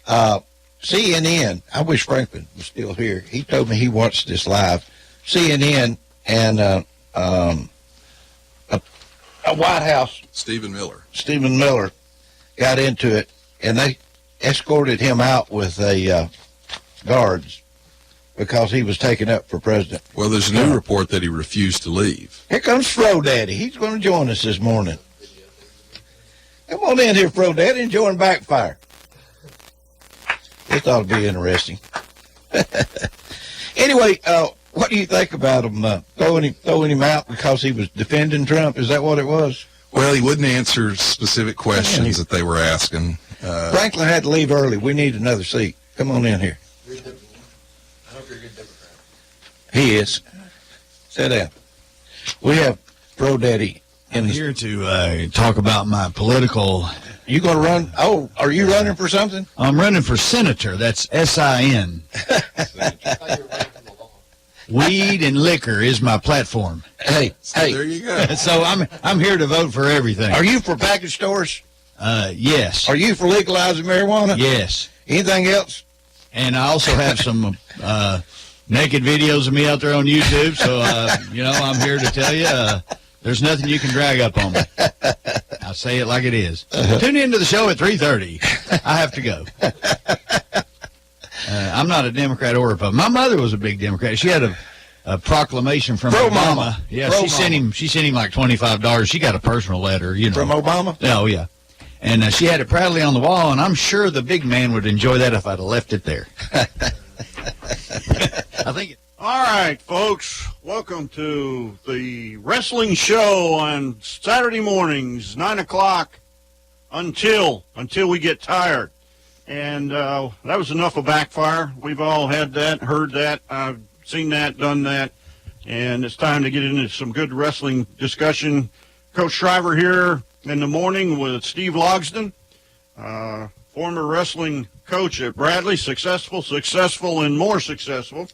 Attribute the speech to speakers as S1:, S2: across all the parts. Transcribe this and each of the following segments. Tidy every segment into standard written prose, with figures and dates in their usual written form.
S1: CNN, I wish Franklin was still here. He told me he watched this live. CNN and a White House.
S2: Stephen
S1: Miller got into it, and they escorted him out with guards because he was taken up for president.
S2: Well, there's a new report that he refused to leave.
S1: Here comes Fro Daddy. He's going to join us this morning. Come on in here, Fro Daddy, and join Backfire. This ought to be interesting. Anyway, what do you think about him throwing him out because he was defending Trump? Is that what it was?
S2: Well, he wouldn't answer specific questions that they were asking.
S1: Franklin had to leave early. We need another seat. Come on in here.
S3: I hope you're a good Democrat.
S1: He is. Sit down. We have Fro Daddy in the...
S4: here to talk about my political...
S1: You going to run? Oh, are you running for something?
S4: I'm running for senator. That's S-I-N. Weed and liquor is my platform.
S1: Hey.
S2: There you go.
S4: So I'm here to vote for everything.
S1: Are you for package stores?
S4: Yes.
S1: Are you for legalizing marijuana?
S4: Yes.
S1: Anything else?
S4: And I also have some naked videos of me out there on YouTube. So, I'm here to tell you there's nothing you can drag up on me. I say it like it is. Tune into the show at 3:30. I have to go. I'm not a Democrat or a Republican. My mother was a big Democrat. She had a proclamation from Obama. Yeah, she sent him like $25. She got a personal letter,
S1: From Obama?
S4: Oh, yeah. And she had it proudly on the wall, and I'm sure the big man would enjoy that if I'd have left it there. I think
S5: All right, folks, welcome to the wrestling show on Saturday mornings, 9 o'clock, until we get tired. And that was enough of Backfire. We've all had that, heard that, I've seen that, done that, and it's time to get into some good wrestling discussion. Coach Shriver here in the morning with Steve Logsdon, former wrestling coach at Bradley, successful, and more successful.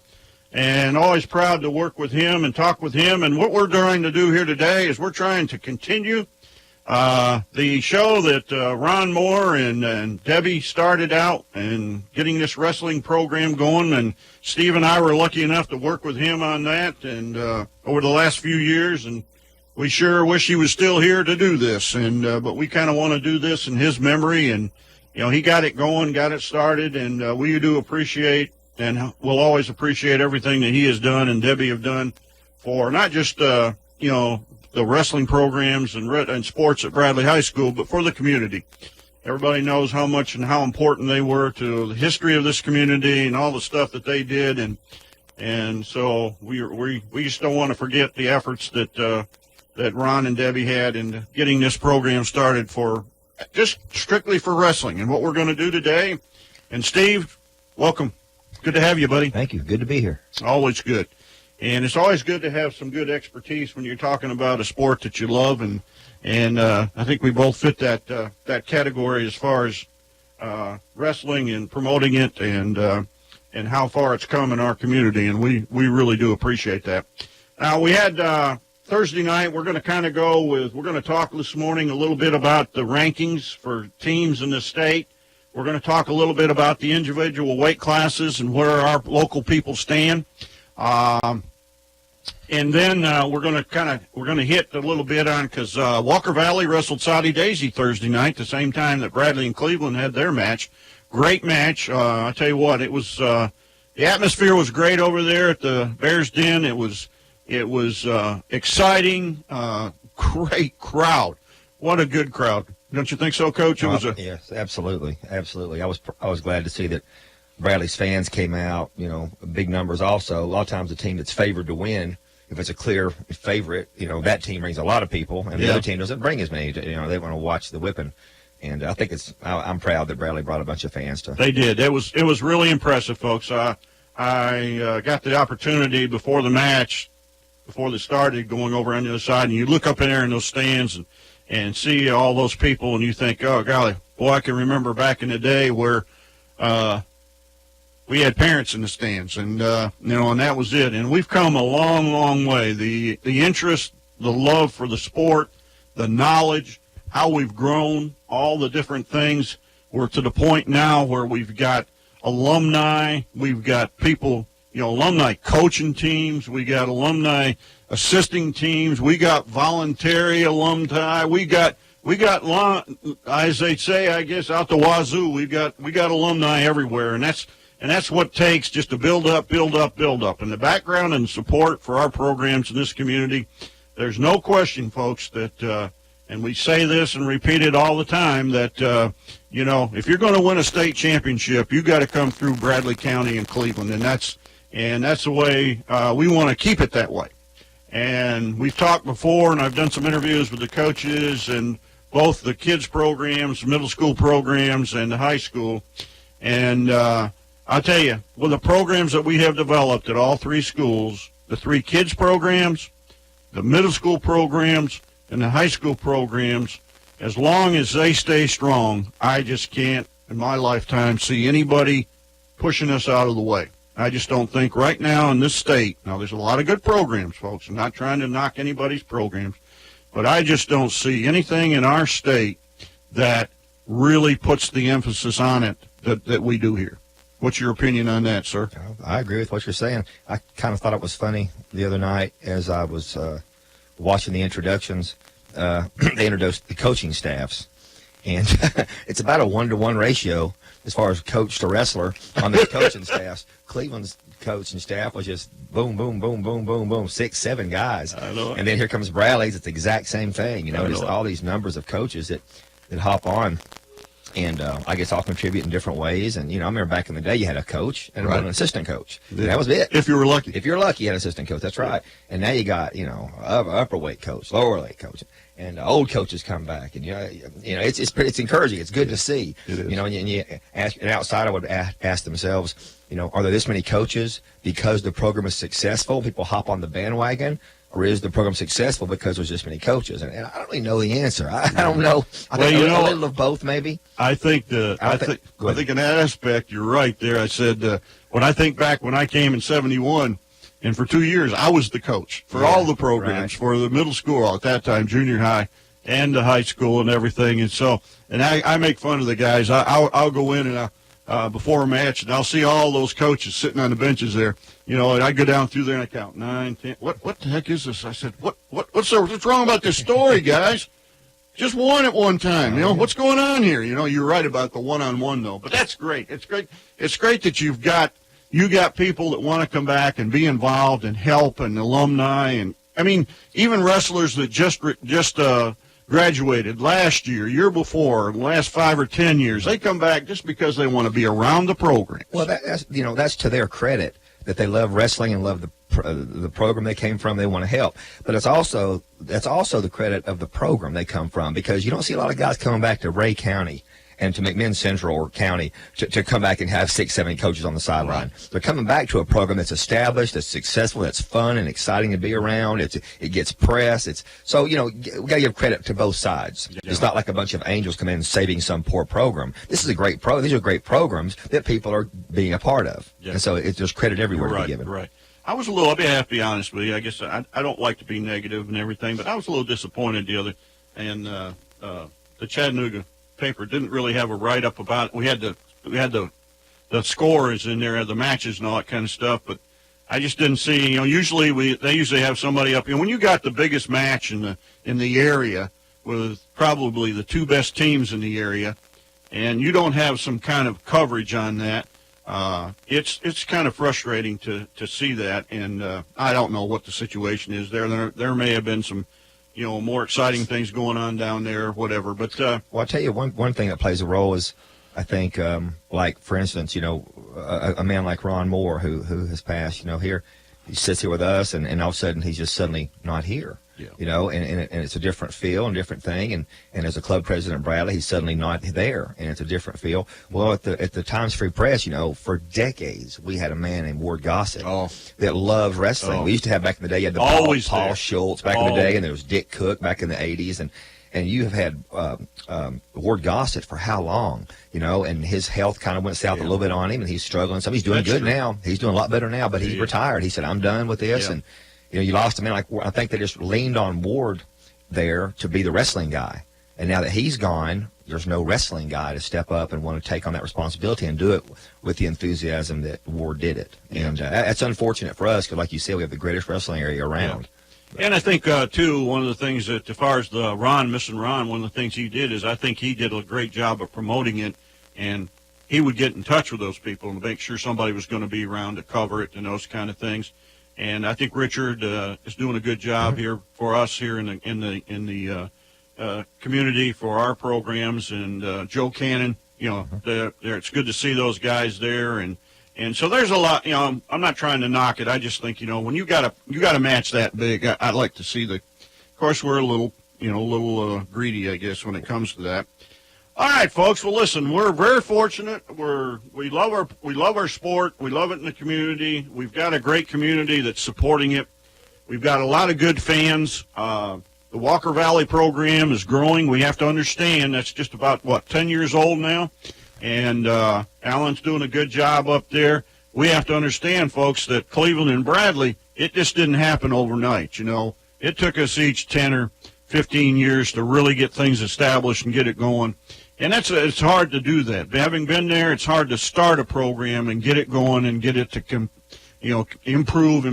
S5: And always proud to work with him and talk with him. And what we're trying to do here today is we're trying to continue the show that Ron Moore and Debbie started out and getting this wrestling program going. And Steve and I were lucky enough to work with him on that and over the last few years. And we sure wish he was still here to do this. And but we kind of want to do this in his memory. And, he got it going, got it started. And we do appreciate and we'll always appreciate everything that he has done and Debbie have done for not just, the wrestling programs and sports at Bradley High School, but for the community. Everybody knows how much and how important they were to the history of this community and all the stuff that they did. And so we just don't want to forget the efforts that Ron and Debbie had in getting this program started for just strictly for wrestling and what we're going to do today. And Steve, welcome. Good to have you, buddy.
S3: Thank you. Good to be here.
S5: Always good. And it's always good to have some good expertise when you're talking about a sport that you love. And I think we both fit that category as far as wrestling and promoting it and how far it's come in our community. And we really do appreciate that. Now, we had Thursday night, we're going to talk this morning a little bit about the rankings for teams in the state. We're going to talk a little bit about the individual weight classes and where our local people stand. And then we're going to hit a little bit on, because Walker Valley wrestled Saudi Daisy Thursday night, the same time that Bradley and Cleveland had their match. Great match. I tell you what, it was the atmosphere was great over there at the Bears Den. It was exciting. Great crowd. What a good crowd. Don't you think so, Coach? It was
S3: yes, absolutely. I was glad to see that Bradley's fans came out, big numbers also. A lot of times the team that's favored to win, if it's a clear favorite, that team brings a lot of people, and the other team doesn't bring as many. They want to watch the whipping. And I think I'm proud that Bradley brought a bunch of fans to.
S5: They did. It was really impressive, folks. I got the opportunity before the match, before they started, going over on the other side, and you look up in there in those stands and see all those people, and you think, oh, golly, boy, I can remember back in the day where we had parents in the stands, and, and that was it. And we've come a long, long way. The interest, the love for the sport, the knowledge, how we've grown, all the different things. We're to the point now where we've got alumni, we've got people, alumni coaching teams, we got alumni assisting teams, we got voluntary alumni, we got as they say, I guess, out the wazoo. We got alumni everywhere, and that's what it takes just to build up. And the background and support for our programs in this community, there's no question, folks, that and we say this and repeat it all the time, that if you're going to win a state championship, you got to come through Bradley County and Cleveland, and that's the way we want to keep it that way. And we've talked before, and I've done some interviews with the coaches and both the kids programs, middle school programs, and the high school. And I'll tell you, with the programs that we have developed at all three schools, the three kids programs, the middle school programs, and the high school programs, as long as they stay strong, I just can't, in my lifetime, see anybody pushing us out of the way. I just don't think right now in this state, now there's a lot of good programs, folks. I'm not trying to knock anybody's programs, but I just don't see anything in our state that really puts the emphasis on it that we do here. What's your opinion on that, sir?
S3: I agree with what you're saying. I kind of thought it was funny the other night as I was watching the introductions. They introduced the coaching staffs, and it's about a 1-to-1 ratio as far as coach to wrestler on the coaching staffs. Cleveland's coaching staff was just boom, boom, boom, boom, boom, boom, 6, 7 guys.
S5: I know it.
S3: And then here comes Bradley's. It's the exact same thing. Just all these numbers of coaches that hop on. And I guess I'll contribute in different ways. And, I remember back in the day you had a coach and an assistant coach.
S5: Yeah.
S3: That was it.
S5: If you were lucky.
S3: If you're lucky, you had an assistant coach. That's right. And now you got, upper weight coach, lower weight coach. And old coaches come back. And, it's encouraging. It's good to see.
S5: It is.
S3: And you ask, an outsider would ask themselves, are there this many coaches because the program is successful? People hop on the bandwagon. Or is the program successful because there's this many coaches? And I don't really know the answer. I don't know. I think a little of both, maybe.
S5: I think in that aspect, you're right there. I said, when I think back when I came in 71, and for 2 years, I was the coach for all the programs, for the middle school at that time, junior high, and the high school and everything. And so, I make fun of the guys. I'll go in and before a match, and I'll see all those coaches sitting on the benches there. And I go down through there and I count 9, 10. What the heck is this? I said, what's wrong about this story, guys? Just won at one time. What's going on here? You're right about the one-on-one though, but that's great. It's great. It's great that you got people that want to come back and be involved and help, and alumni, and I mean even wrestlers that just graduated last year before, the last 5 or 10 years, they come back just because they want to be around the program.
S3: Well, that's to their credit that they love wrestling and love the program they came from. They want to help, but that's also the credit of the program they come from, because you don't see a lot of guys coming back to Ray County and to McMinn Central or County to come back and have 6, 7 coaches on the sideline. Right. They're coming back to a program that's established, that's successful, that's fun and exciting to be around. It gets press. So we got to give credit to both sides. Yeah. It's not like a bunch of angels come in saving some poor program. This is a great These are great programs that people are being a part of. Yeah. And so there's credit everywhere to be given.
S5: Right. I'll have to be honest with you. I guess I don't like to be negative and everything, but I was a little disappointed the Chattanooga paper didn't really have a write-up about it. We had the scores in there, the matches and all that kind of stuff, but I just didn't see. They usually have somebody up here. When you got the biggest match in the area with probably the 2 best teams in the area, and you don't have some kind of coverage on that, it's kind of frustrating to see that. And I don't know what the situation is there. There may have been some more exciting things going on down there, whatever. But
S3: well, I'll tell you one thing that plays a role is, I think, like for instance, a man like Ron Moore who has passed. Here he sits here with us, and all of a sudden he's just suddenly not here. Yeah. And it's a different feel and different thing. And as a club president, Bradley, he's suddenly not there, and it's a different feel. Well, at the Times Free Press, for decades, we had a man named Ward Gossett that loved wrestling. We used to have back in the day, you had the Paul Schultz back in the day, and there was Dick Cook back in the 80s. And you have had Ward Gossett for how long, and his health kind of went south a little bit on him, and he's struggling. He's doing good now. He's doing a lot better now, but he's retired. He said, I'm done with this. And you lost a man like I think they just leaned on Ward there to be the wrestling guy. And now that he's gone, there's no wrestling guy to step up and want to take on that responsibility and do it with the enthusiasm that Ward did it. And that's unfortunate for us because, like you said, we have the greatest wrestling area around.
S5: And I think, too, one of the things that, as far as the missing Ron, one of the things he did is I think he did a great job of promoting it, and he would get in touch with those people and make sure somebody was going to be around to cover it and those kind of things. And I think Richard is doing a good job here for us here in the community for our programs, and Joe Cannon. It's good to see those guys there, and so there's a lot. I'm not trying to knock it. I just think when you got a match that big, I'd like to see the. Of course, we're a little greedy, I guess, when it comes to that. All right, folks. Well, listen, we're very fortunate. We love our sport. We love it in the community. We've got a great community that's supporting it. We've got a lot of good fans. The Walker Valley program is growing. We have to understand that's just about 10 years old now, and Alan's doing a good job up there. We have to understand, folks, that Cleveland and Bradley, it just didn't happen overnight. It took us each 10 or 15 years to really get things established and get it going. And it's hard to do that. Having been there, it's hard to start a program and get it going and get it to, improve.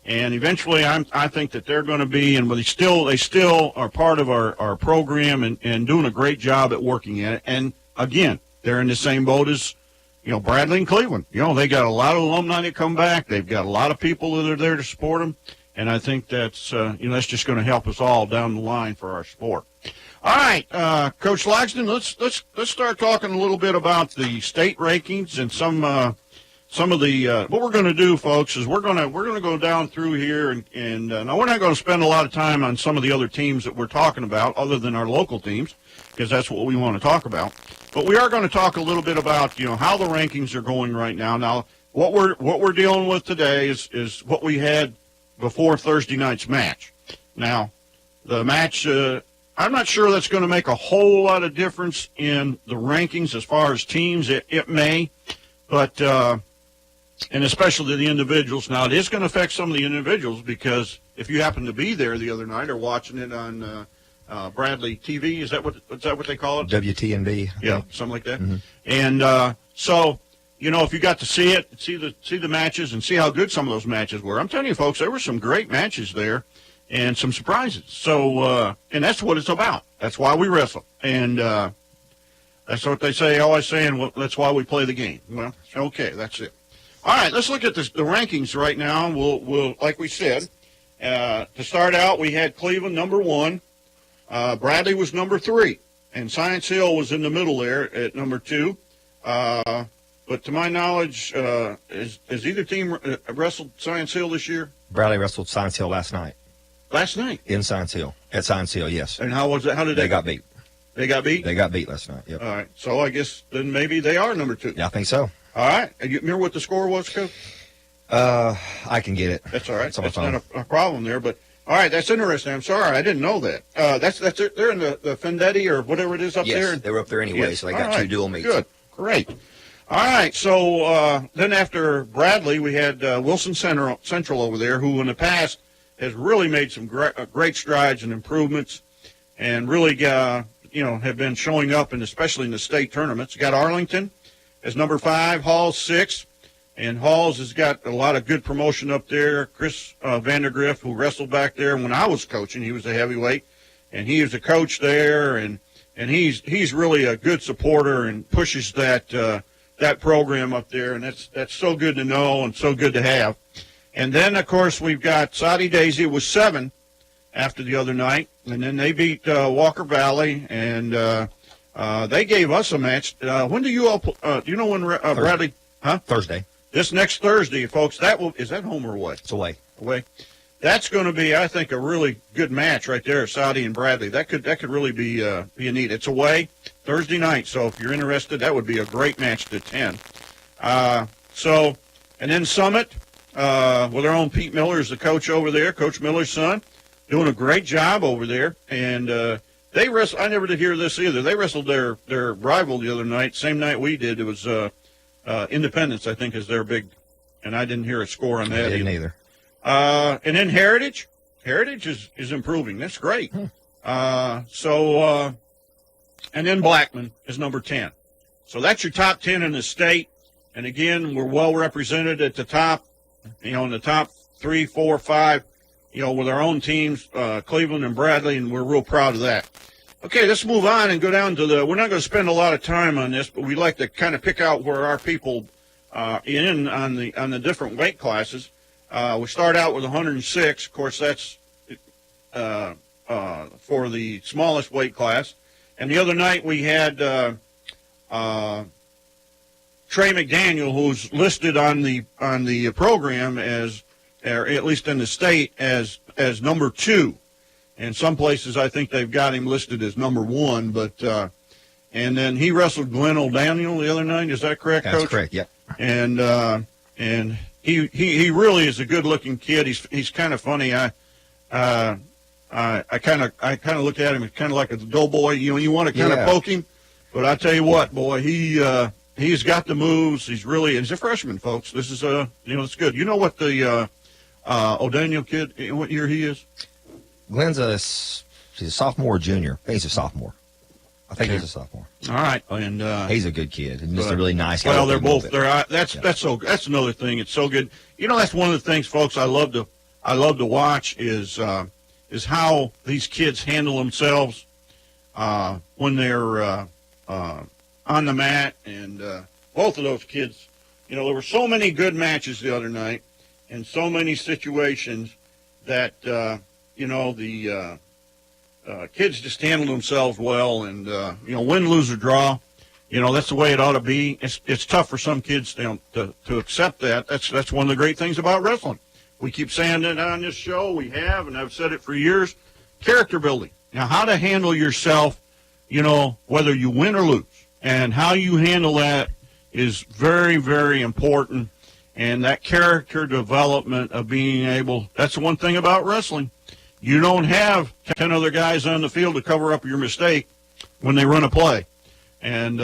S5: And eventually, I think that they're going to be, and they still are part of our program and doing a great job at working at it. And again, they're in the same boat as, Bradley and Cleveland. They got a lot of alumni that come back. They've got a lot of people that are there to support them. And I think that's just going to help us all down the line for our sport. All right, Coach Laxton, let's start talking a little bit about the state rankings and some of the what we're going to do, folks, is we're going to go down through here and now we're not going to spend a lot of time on some of the other teams that we're talking about, other than our local teams, because that's what we want to talk about. But we are going to talk a little bit about how the rankings are going right now. Now, what we're dealing with today is what we had before Thursday night's match. Now, the match, I'm not sure that's going to make a whole lot of difference in the rankings as far as teams. It may, but and especially the individuals. Now, it is going to affect some of the individuals, because if you happen to be there the other night or watching it on Bradley TV, is that what they call it?
S3: WTNB.
S5: Yeah, something like that. Mm-hmm. And so, if you got to see it, see the matches and see how good some of those matches were. I'm telling you, folks, there were some great matches there and some surprises. So, and that's what it's about. That's why we wrestle. And that's what they say, always saying, well, that's why we play the game. Well, okay, that's it. All right, let's look at the rankings right now. We'll like we said, to start out, we had Cleveland number 1. Bradley was number 3. And Science Hill was in the middle there at number 2. But to my knowledge, has either team wrestled Science Hill this year?
S3: Bradley wrestled Science Hill last night.
S5: Last night?
S3: In Science Hill. At Science Hill, yes.
S5: And how was it? How did
S3: they got beat?
S5: They got beat?
S3: They got beat last night, yep.
S5: All right. So I guess then maybe they are number 2.
S3: Yeah, I think so.
S5: All right. You remember what the score was, Coach?
S3: I can get it.
S5: That's all right.
S3: That's
S5: not a problem there. But, all right, that's interesting. I'm sorry. I didn't know that. They're in the Fendetti or whatever it is up there?
S3: Yes, they were up there anyway, so they got 2 dual meets.
S5: Good. Great. All right, so then after Bradley, we had Wilson Central over there, who in the past has really made some great strides and improvements, and really, have been showing up, and especially in the state tournaments. You got Arlington as number 5, Halls 6, and Halls has got a lot of good promotion up there. Chris Vandergriff, who wrestled back there when I was coaching, he was a heavyweight, and he is a coach there, and he's really a good supporter and pushes that program up there, and that's so good to know and so good to have. And then, of course, we've got Soddy Daisy was 7 after the other night, and then they beat Walker Valley, and they gave us a match. When do you all? Do you know when Bradley? Huh?
S3: Thursday.
S5: This next Thursday, folks. Is that home or away?
S3: It's away.
S5: Away. That's going to be, I think, a really good match right there, Soddy and Bradley. That could really be a neat. It's away Thursday night, so if you're interested, that would be a great match to attend. And then Summit, with our own Pete Miller is the coach over there, Coach Miller's son, doing a great job over there. And they wrestled. I never did hear this either. They wrestled their rival the other night, same night we did. It was Independence, I think, is their big, and I didn't hear a score on that.
S3: I didn't either.
S5: And then Heritage is improving. That's great. and then Blackman is number 10. So that's your top 10 in the state. And again, we're well represented at the top, in the top 3, 4, 5, with our own teams, Cleveland and Bradley, and we're real proud of that. Okay, let's move on and go down to we're not going to spend a lot of time on this, but we like to kind of pick out where our people in on the different weight classes. We start out with 106. Of course, that's for the smallest weight class. And the other night we had Trey McDaniel, who's listed on the program as, or at least in the state, as number 2. In some places, I think they've got him listed as number 1. But and then he wrestled Glenn O'Daniel the other night. Is that correct, Coach?
S3: That's correct. Yep.
S5: And he really is a good-looking kid. He's kind of funny. I kind of look at him as kind of like a doughboy. You want to kind of poke him, but I tell you what, boy, he's got the moves. He's a freshman, folks. This is it's good. You know what the O'Daniel kid? What year he is?
S3: Glenn's he's a sophomore or junior. I think he's a sophomore. I think he's a sophomore.
S5: All right, and
S3: he's a good kid and just a really nice guy.
S5: Well, they're both. That's another thing. It's so good. That's one of the things, folks. I love to watch is how these kids handle themselves when they're on the mat. And both of those kids, there were so many good matches the other night, and so many situations that the kids just handle themselves well, and win, lose, or draw. That's the way it ought to be. It's tough for some kids to accept that. That's one of the great things about wrestling. We keep saying it on this show. We have, and I've said it for years. Character building. Now, how to handle yourself, whether you win or lose, and how you handle that is very, very important. And that character development of being able. That's the one thing about wrestling. You don't have 10 other guys on the field to cover up your mistake when they run a play. And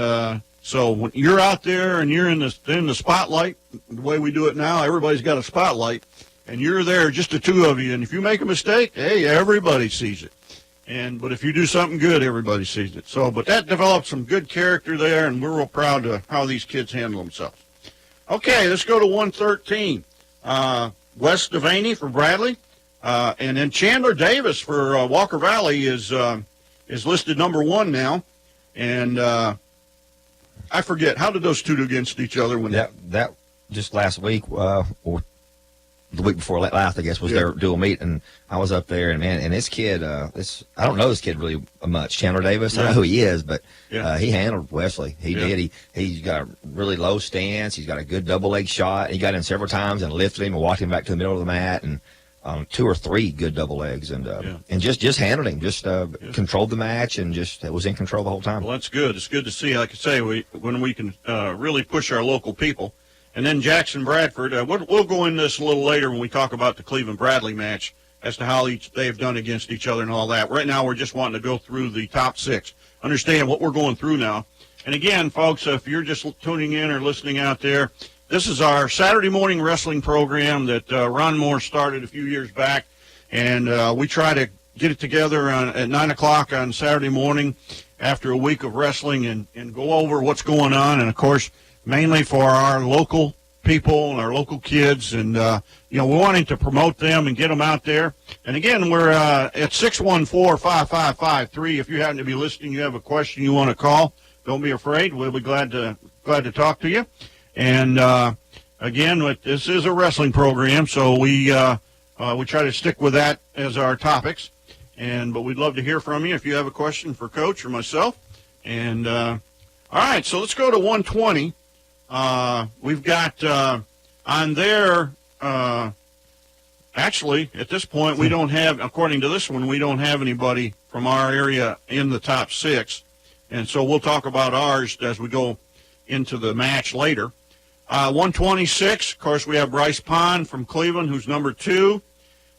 S5: so when you're out there and you're in the spotlight, the way we do it now, everybody's got a spotlight, and you're there, just the two of you. And if you make a mistake, hey, everybody sees it. But if you do something good, everybody sees it. But that develops some good character there, and we're real proud of how these kids handle themselves. Okay, let's go to 113. Wes Devaney for Bradley. And then Chandler Davis for Walker Valley is listed number 1 now. And I forget, how did those two do against each other?
S3: That just last week, or the week before last, I guess, was their dual meet, and I was up there, and man, and this kid, I don't know this kid really much, Chandler Davis. I know who he is, but he handled Wesley. He did. He's got a really low stance. He's got a good double leg shot. He got in several times and lifted him and walked him back to the middle of the mat, and 2 or 3 good double legs, and just handled him, controlled the match, and just was in control the whole time.
S5: Well, that's good. It's good to see. Like I say, when we can really push our local people. And then Jackson Bradford, we'll go into this a little later when we talk about the Cleveland-Bradley match as to how they've done against each other and all that. Right now, we're just wanting to go through the top 6. Understand what we're going through now. And again, folks, if you're just tuning in or listening out there, this is our Saturday morning wrestling program that Ron Moore started a few years back. And we try to get it together at 9 o'clock on Saturday morning after a week of wrestling and go over what's going on. And, of course, mainly for our local people and our local kids. And, we're wanting to promote them and get them out there. And, again, we're at 614-5553. If you happen to be listening, you have a question you want to call, don't be afraid. We'll be glad to talk to you. And, again, this is a wrestling program, so we try to stick with that as our topics. But we'd love to hear from you if you have a question for Coach or myself. And, all right, so let's go to 120. We've got on there, actually, at this point, we don't have, according to this one, we don't have anybody from our area in the top 6. And so we'll talk about ours as we go into the match later. 126, of course, we have Bryce Pond from Cleveland, who's number 2.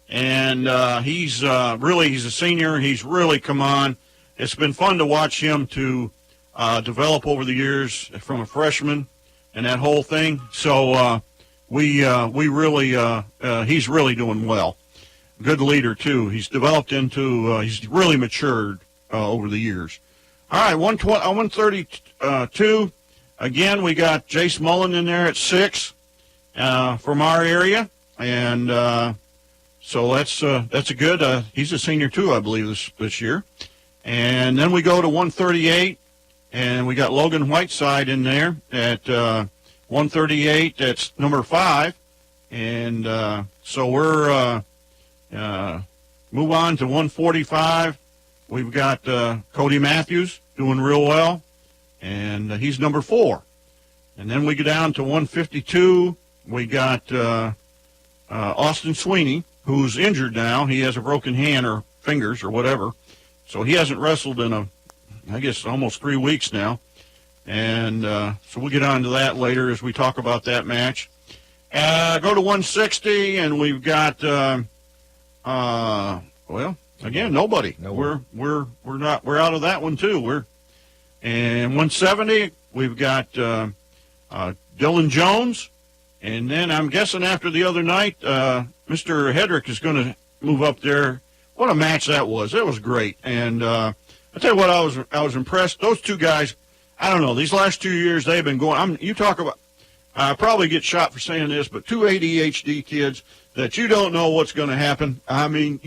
S5: And he's a senior. He's really come on. It's been fun to watch him to develop over the years from a freshman and that whole thing. So we really he's really doing well. Good leader too. He's developed into he's really matured over the years. All right, 132. Again, we got Jace Mullen in there at 6 from our area, and so that's a good. He's a senior too, I believe, this year. And then we go to 138, and we got Logan Whiteside in there at 138. That's number 5, and so we're move on to 145. We've got Cody Matthews doing real well, and he's number 4. And then we go down to 152. We got Austin Sweeney, who's injured now. He has a broken hand or fingers or whatever, so he hasn't wrestled in I guess, almost 3 weeks now. And so we'll get on to that later as we talk about that match. Go to 160, and we've got well, again, nobody.
S3: No
S5: We're out of that one too. And 170, we've got Dylan Jones, and then I'm guessing after the other night, Mr. Hedrick is going to move up there. What a match that was! That was great. And I tell you what, I was impressed. Those two guys, I don't know. These last 2 years they've been going. You talk about. I probably get shot for saying this, but 2 ADHD kids that you don't know what's going to happen. I mean,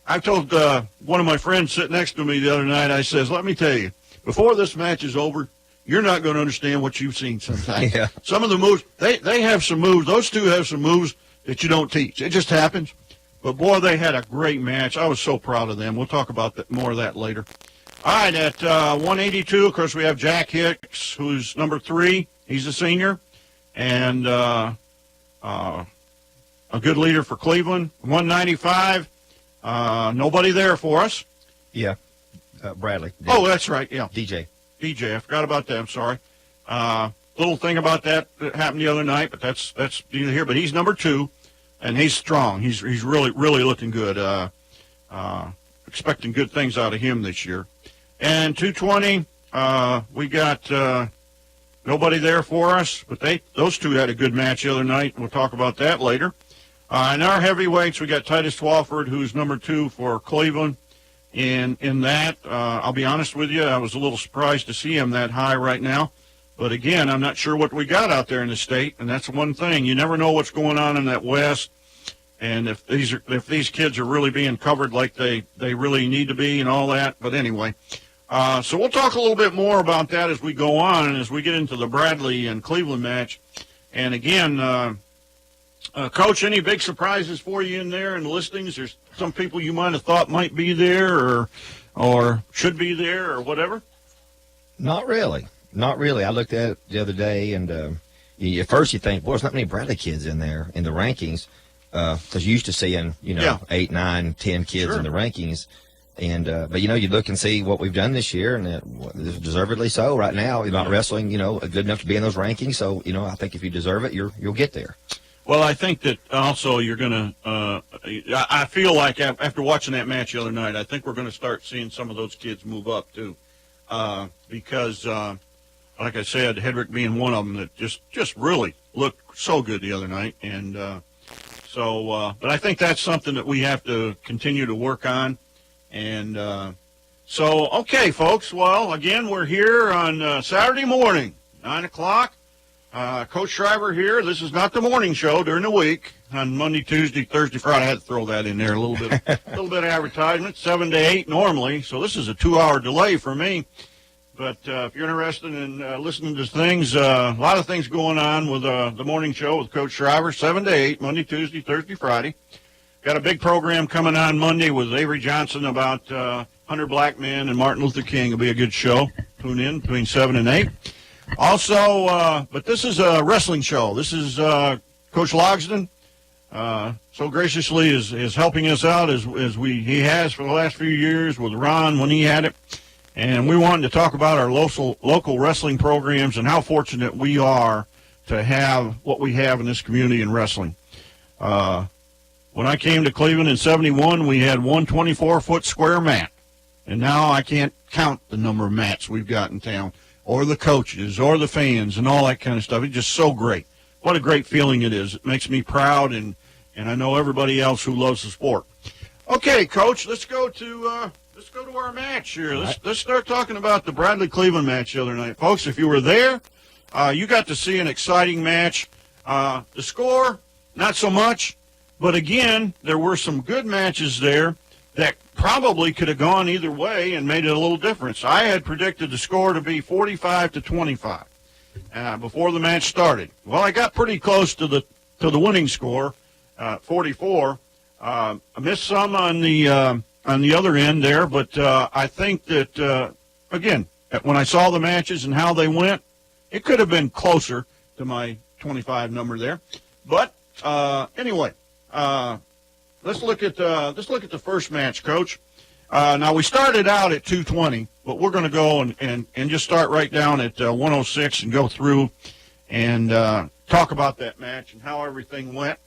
S5: I told one of my friends sitting next to me the other night, I says, let me tell you, before this match is over, you're not going to understand what you've seen sometimes.
S3: Yeah.
S5: Some of the moves, they have some moves. Those two have some moves that you don't teach. It just happens. But, boy, they had a great match. I was so proud of them. We'll talk about more of that later. All right, at 182, of course, we have Jack Hicks, who's number 3. He's a senior. And a good leader for Cleveland. 195, nobody there for us.
S3: Yeah. Bradley.
S5: Oh, that's right, yeah.
S3: DJ.
S5: DJ, I forgot about that, I'm sorry. Little thing about that happened the other night, but that's neither here. But he's number 2, and he's strong. He's really, really looking good. Expecting good things out of him this year. And 220, we got nobody there for us, but those two had a good match the other night. We'll talk about that later. In our heavyweights, we got Titus Swafford, who's number 2 for Cleveland. In that, I'll be honest with you, I was a little surprised to see him that high right now. But again, I'm not sure what we got out there in the state, and that's one thing. You never know what's going on in that West, and if these kids are really being covered like they really need to be and all that. But anyway, so we'll talk a little bit more about that as we go on and as we get into the Bradley and Cleveland match. And again, Coach, any big surprises for you in there in the listings? There's some people you might have thought might be there or should be there or whatever?
S3: Not really. Not really. I looked at it the other day, and at first you think, boy, there's not many Bradley kids in there in the rankings, because you used to seeing, 8, 9, 10 kids
S5: Sure.
S3: in the rankings. And but you look and see what we've done this year, and deservedly so. Right now, you're not wrestling, good enough to be in those rankings. So I think if you deserve it, you'll get there.
S5: Well, I think that also you're going to I feel like after watching that match the other night, I think we're going to start seeing some of those kids move up too, because like I said, Hedrick being one of them that just really looked so good the other night, and but I think that's something that we have to continue to work on. And so, okay, folks, well, again, we're here on Saturday morning, 9 o'clock. Coach Shriver here. This is not the morning show during the week. On Monday, Tuesday, Thursday, Friday, I had to throw that in there, a little bit of advertisement, 7 to 8 normally. So this is a 2-hour delay for me. But if you're interested in listening to things, a lot of things going on with the morning show with Coach Shriver, 7 to 8, Monday, Tuesday, Thursday, Friday. Got a big program coming on Monday with Avery Johnson about Hunter Blackman and Martin Luther King. It'll be a good show. Tune in between 7 and 8. Also, but this is a wrestling show. This is Coach Logsdon. So graciously is helping us out as he has for the last few years with Ron when he had it. And we wanted to talk about our local wrestling programs and how fortunate we are to have what we have in this community in wrestling. When I came to Cleveland in 71, we had one 24-foot square mat. And now I can't count the number of mats we've got in town, or the coaches, or the fans, and all that kind of stuff. It's just so great. What a great feeling it is. It makes me proud, and I know everybody else who loves the sport. Okay, Coach, let's go to let's go to our match here. Let's start talking about the Bradley Cleveland match the other night, folks. If you were there, you got to see an exciting match. The score, not so much, but again, there were some good matches there that probably could have gone either way and made it a little difference. I had predicted the score to be 45-25 before the match started. Well, I got pretty close to the winning score, 44. I missed some on the other end there, but I think that again, when I saw the matches and how they went, it could have been closer to my 25 number there. But anyway, let's look at the first match, Coach. Now we started out at 220, but we're going to go and just start right down at 106 and go through and talk about that match and how everything went.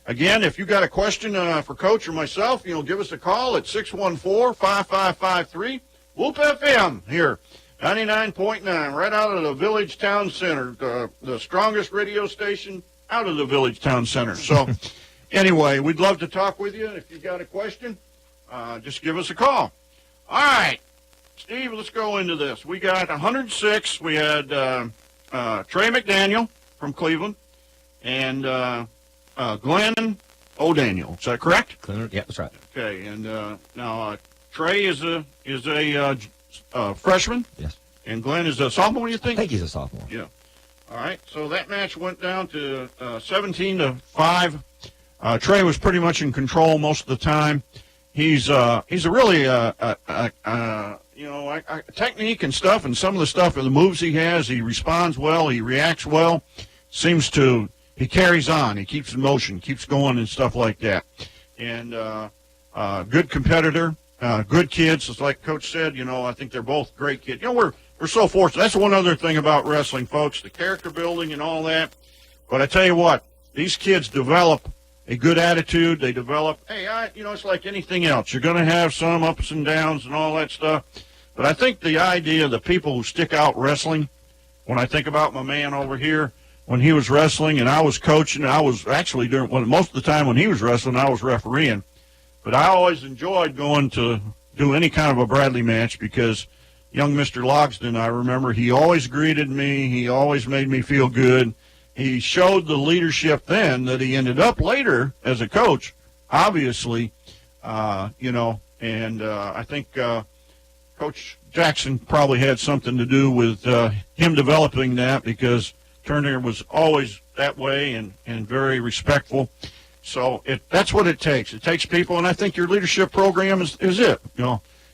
S5: Again, if you got a question for Coach or myself, give us a call at 614-5553. Whoop FM here, 99.9, right out of the Village Town Center, the strongest radio station out of the Village Town Center. So anyway, we'd love to talk with you. If you got a question, just give us a call. All right, Steve, let's go into this. We got 106. We had Trey McDaniel from Cleveland and Glenn O'Daniel. Is that correct?
S3: Yeah, that's right.
S5: Okay, and now Trey is a freshman.
S3: Yes.
S5: And Glenn is a sophomore, you
S3: I
S5: think?
S3: think he's a sophomore.
S5: Yeah. All right, so that match went down to 17-5. Trey was pretty much in control most of the time. He's a really technique and stuff, and some of the stuff and the moves he has. He responds well. He reacts well. He carries on. He keeps in motion, keeps going, and stuff like that. And good competitor, good kids. Just like Coach said, I think they're both great kids. We're so fortunate. That's one other thing about wrestling, folks, the character building and all that. But I tell you what, these kids develop a good attitude. They develop, it's like anything else. You're going to have some ups and downs and all that stuff. But I think the idea of the people who stick out wrestling, when I think about my man over here, when he was wrestling and I was coaching, I was actually most of the time when he was wrestling, I was refereeing. But I always enjoyed going to do any kind of a Bradley match because young Mr. Logsdon, I remember, he always greeted me. He always made me feel good. He showed the leadership then that he ended up later as a coach, obviously, and I think Coach Jackson probably had something to do with him developing that because Turner was always that way and very respectful. So that's what it takes. It takes people, and I think your leadership program is it.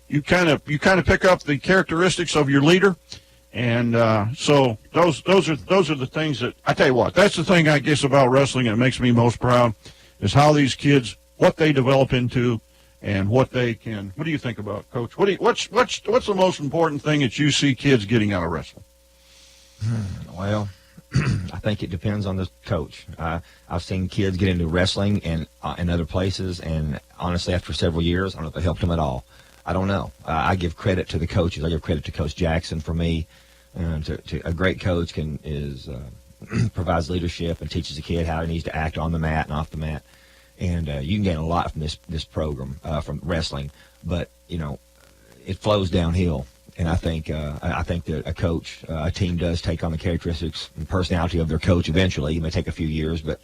S5: You kind of pick up the characteristics of your leader, and so those are the things that I tell you what. That's the thing I guess about wrestling that makes me most proud is how these kids, what they develop into, and what they can. What do you think about, Coach? What's the most important thing that you see kids getting out of wrestling?
S3: Well, I think it depends on the coach. I've seen kids get into wrestling and in other places, and honestly, after several years, I don't know if it helped them at all. I don't know. I give credit to the coaches. I give credit to Coach Jackson for me. To a great coach provides leadership and teaches a kid how he needs to act on the mat and off the mat. And you can gain a lot from this program from wrestling, but it flows downhill. And I think that a coach, a team does take on the characteristics and personality of their coach eventually. It may take a few years, but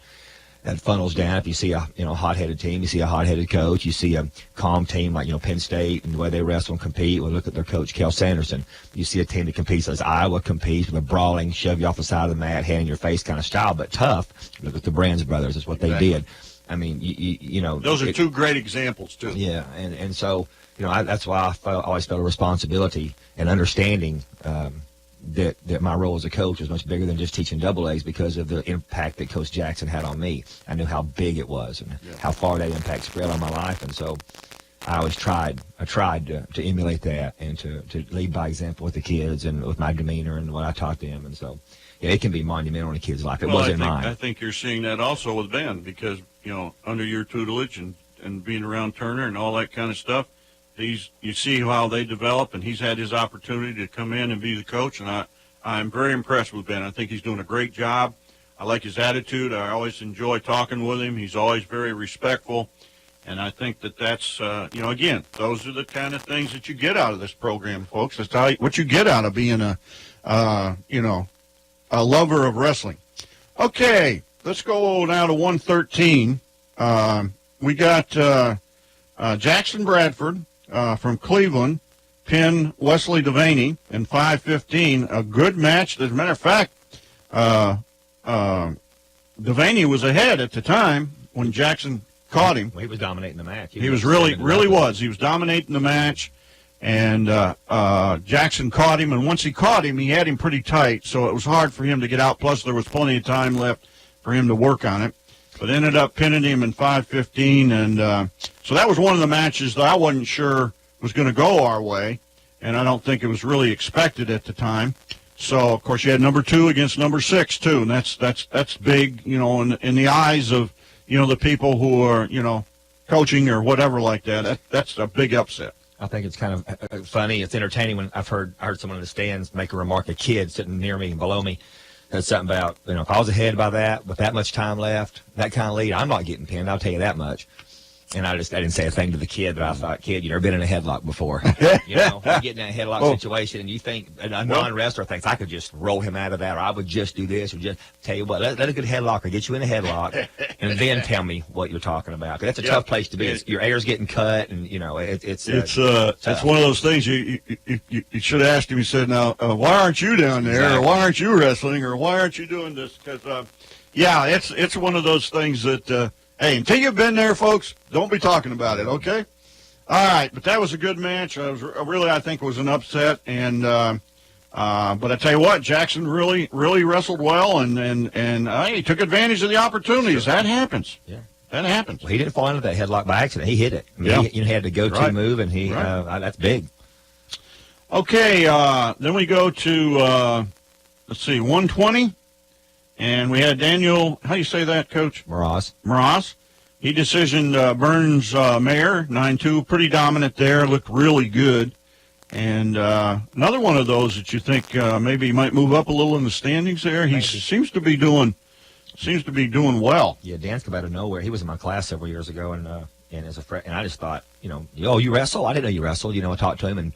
S3: that funnels down. If you see a hot-headed team, you see a hot-headed coach. You see a calm team like Penn State and the way they wrestle and compete. Well, look at their coach, Kel Sanderson. You see a team that competes as Iowa competes with a brawling, shove you off the side of the mat, hand in your face kind of style, but tough. Look at the Brands brothers. That's what they did. I mean,
S5: those are two great examples too.
S3: Yeah, and so that's why I always felt a responsibility and understanding that my role as a coach was much bigger than just teaching double A's because of the impact that Coach Jackson had on me. I knew how big it was and how far that impact spread on my life, and so I always tried to emulate that and to lead by example with the kids and with my demeanor and what I taught them, and so it can be monumental in a kid's life. It wasn't mine.
S5: I think you're seeing that also with Ben because under your tutelage and being around Turner and all that kind of stuff. You see how they develop, and he's had his opportunity to come in and be the coach, and I'm very impressed with Ben. I think he's doing a great job. I like his attitude. I always enjoy talking with him. He's always very respectful, And I think that's, again, those are the kind of things that you get out of this program, folks. That's what you get out of being a lover of wrestling. Okay, let's go now to 113. We got Jackson Bradford from Cleveland pin Wesley Devaney in 5:15. A good match. As a matter of fact, Devaney was ahead at the time when Jackson caught him.
S3: Well, he was dominating the match.
S5: He was really was. He was dominating the match, and Jackson caught him. And once he caught him, he had him pretty tight, so it was hard for him to get out. Plus, there was plenty of time left for him to work on it. But ended up pinning him in 5:15, and so that was one of the matches that I wasn't sure was going to go our way, and I don't think it was really expected at the time. So, of course, you had number 2 against number 6 too, and that's big, in the eyes of the people who are coaching or whatever like that. That's a big upset.
S3: I think it's kind of funny. It's entertaining when I heard someone in the stands make a remark. A kid sitting near me and below me said something about, if I was ahead by that, with that much time left, that kind of lead, I'm not getting pinned. I'll tell you that much. And I didn't say a thing to the kid, but I thought, kid, you've never been in a headlock before. You get in a headlock situation, and you think a non-wrestler thinks I could just roll him out of that, or I would just do this, or just tell you what, let a good headlocker get you in a headlock, and then tell me what you're talking about. 'Cause that's a tough place to be. Your air's getting cut, and it's
S5: one of those things you should have asked him. He said, "Now, why aren't you down there? Exactly. Or why aren't you wrestling? Or why aren't you doing this?" Because it's one of those things that. Hey, until you've been there, folks, don't be talking about it, okay? All right, but that was a good match. I think it was an upset, and but I tell you what, Jackson really wrestled well, and he took advantage of the opportunities. Sure. That happens. Yeah, that happens.
S3: Well, he didn't fall into that headlock by accident. He hit it. I mean, he had the go-to move, and that's big.
S5: Okay, then we go to 120. And we had Daniel, how do you say that, Coach? Mraz. He decisioned Burns Mayer, 9-2, pretty dominant there, looked really good. And another one of those that you think maybe he might move up a little in the standings there. He seems to be doing well.
S3: Yeah, Dan's come out of nowhere. He was in my class several years ago, and as a friend, and I just thought, you wrestle? I didn't know you wrestled. I talked to him, and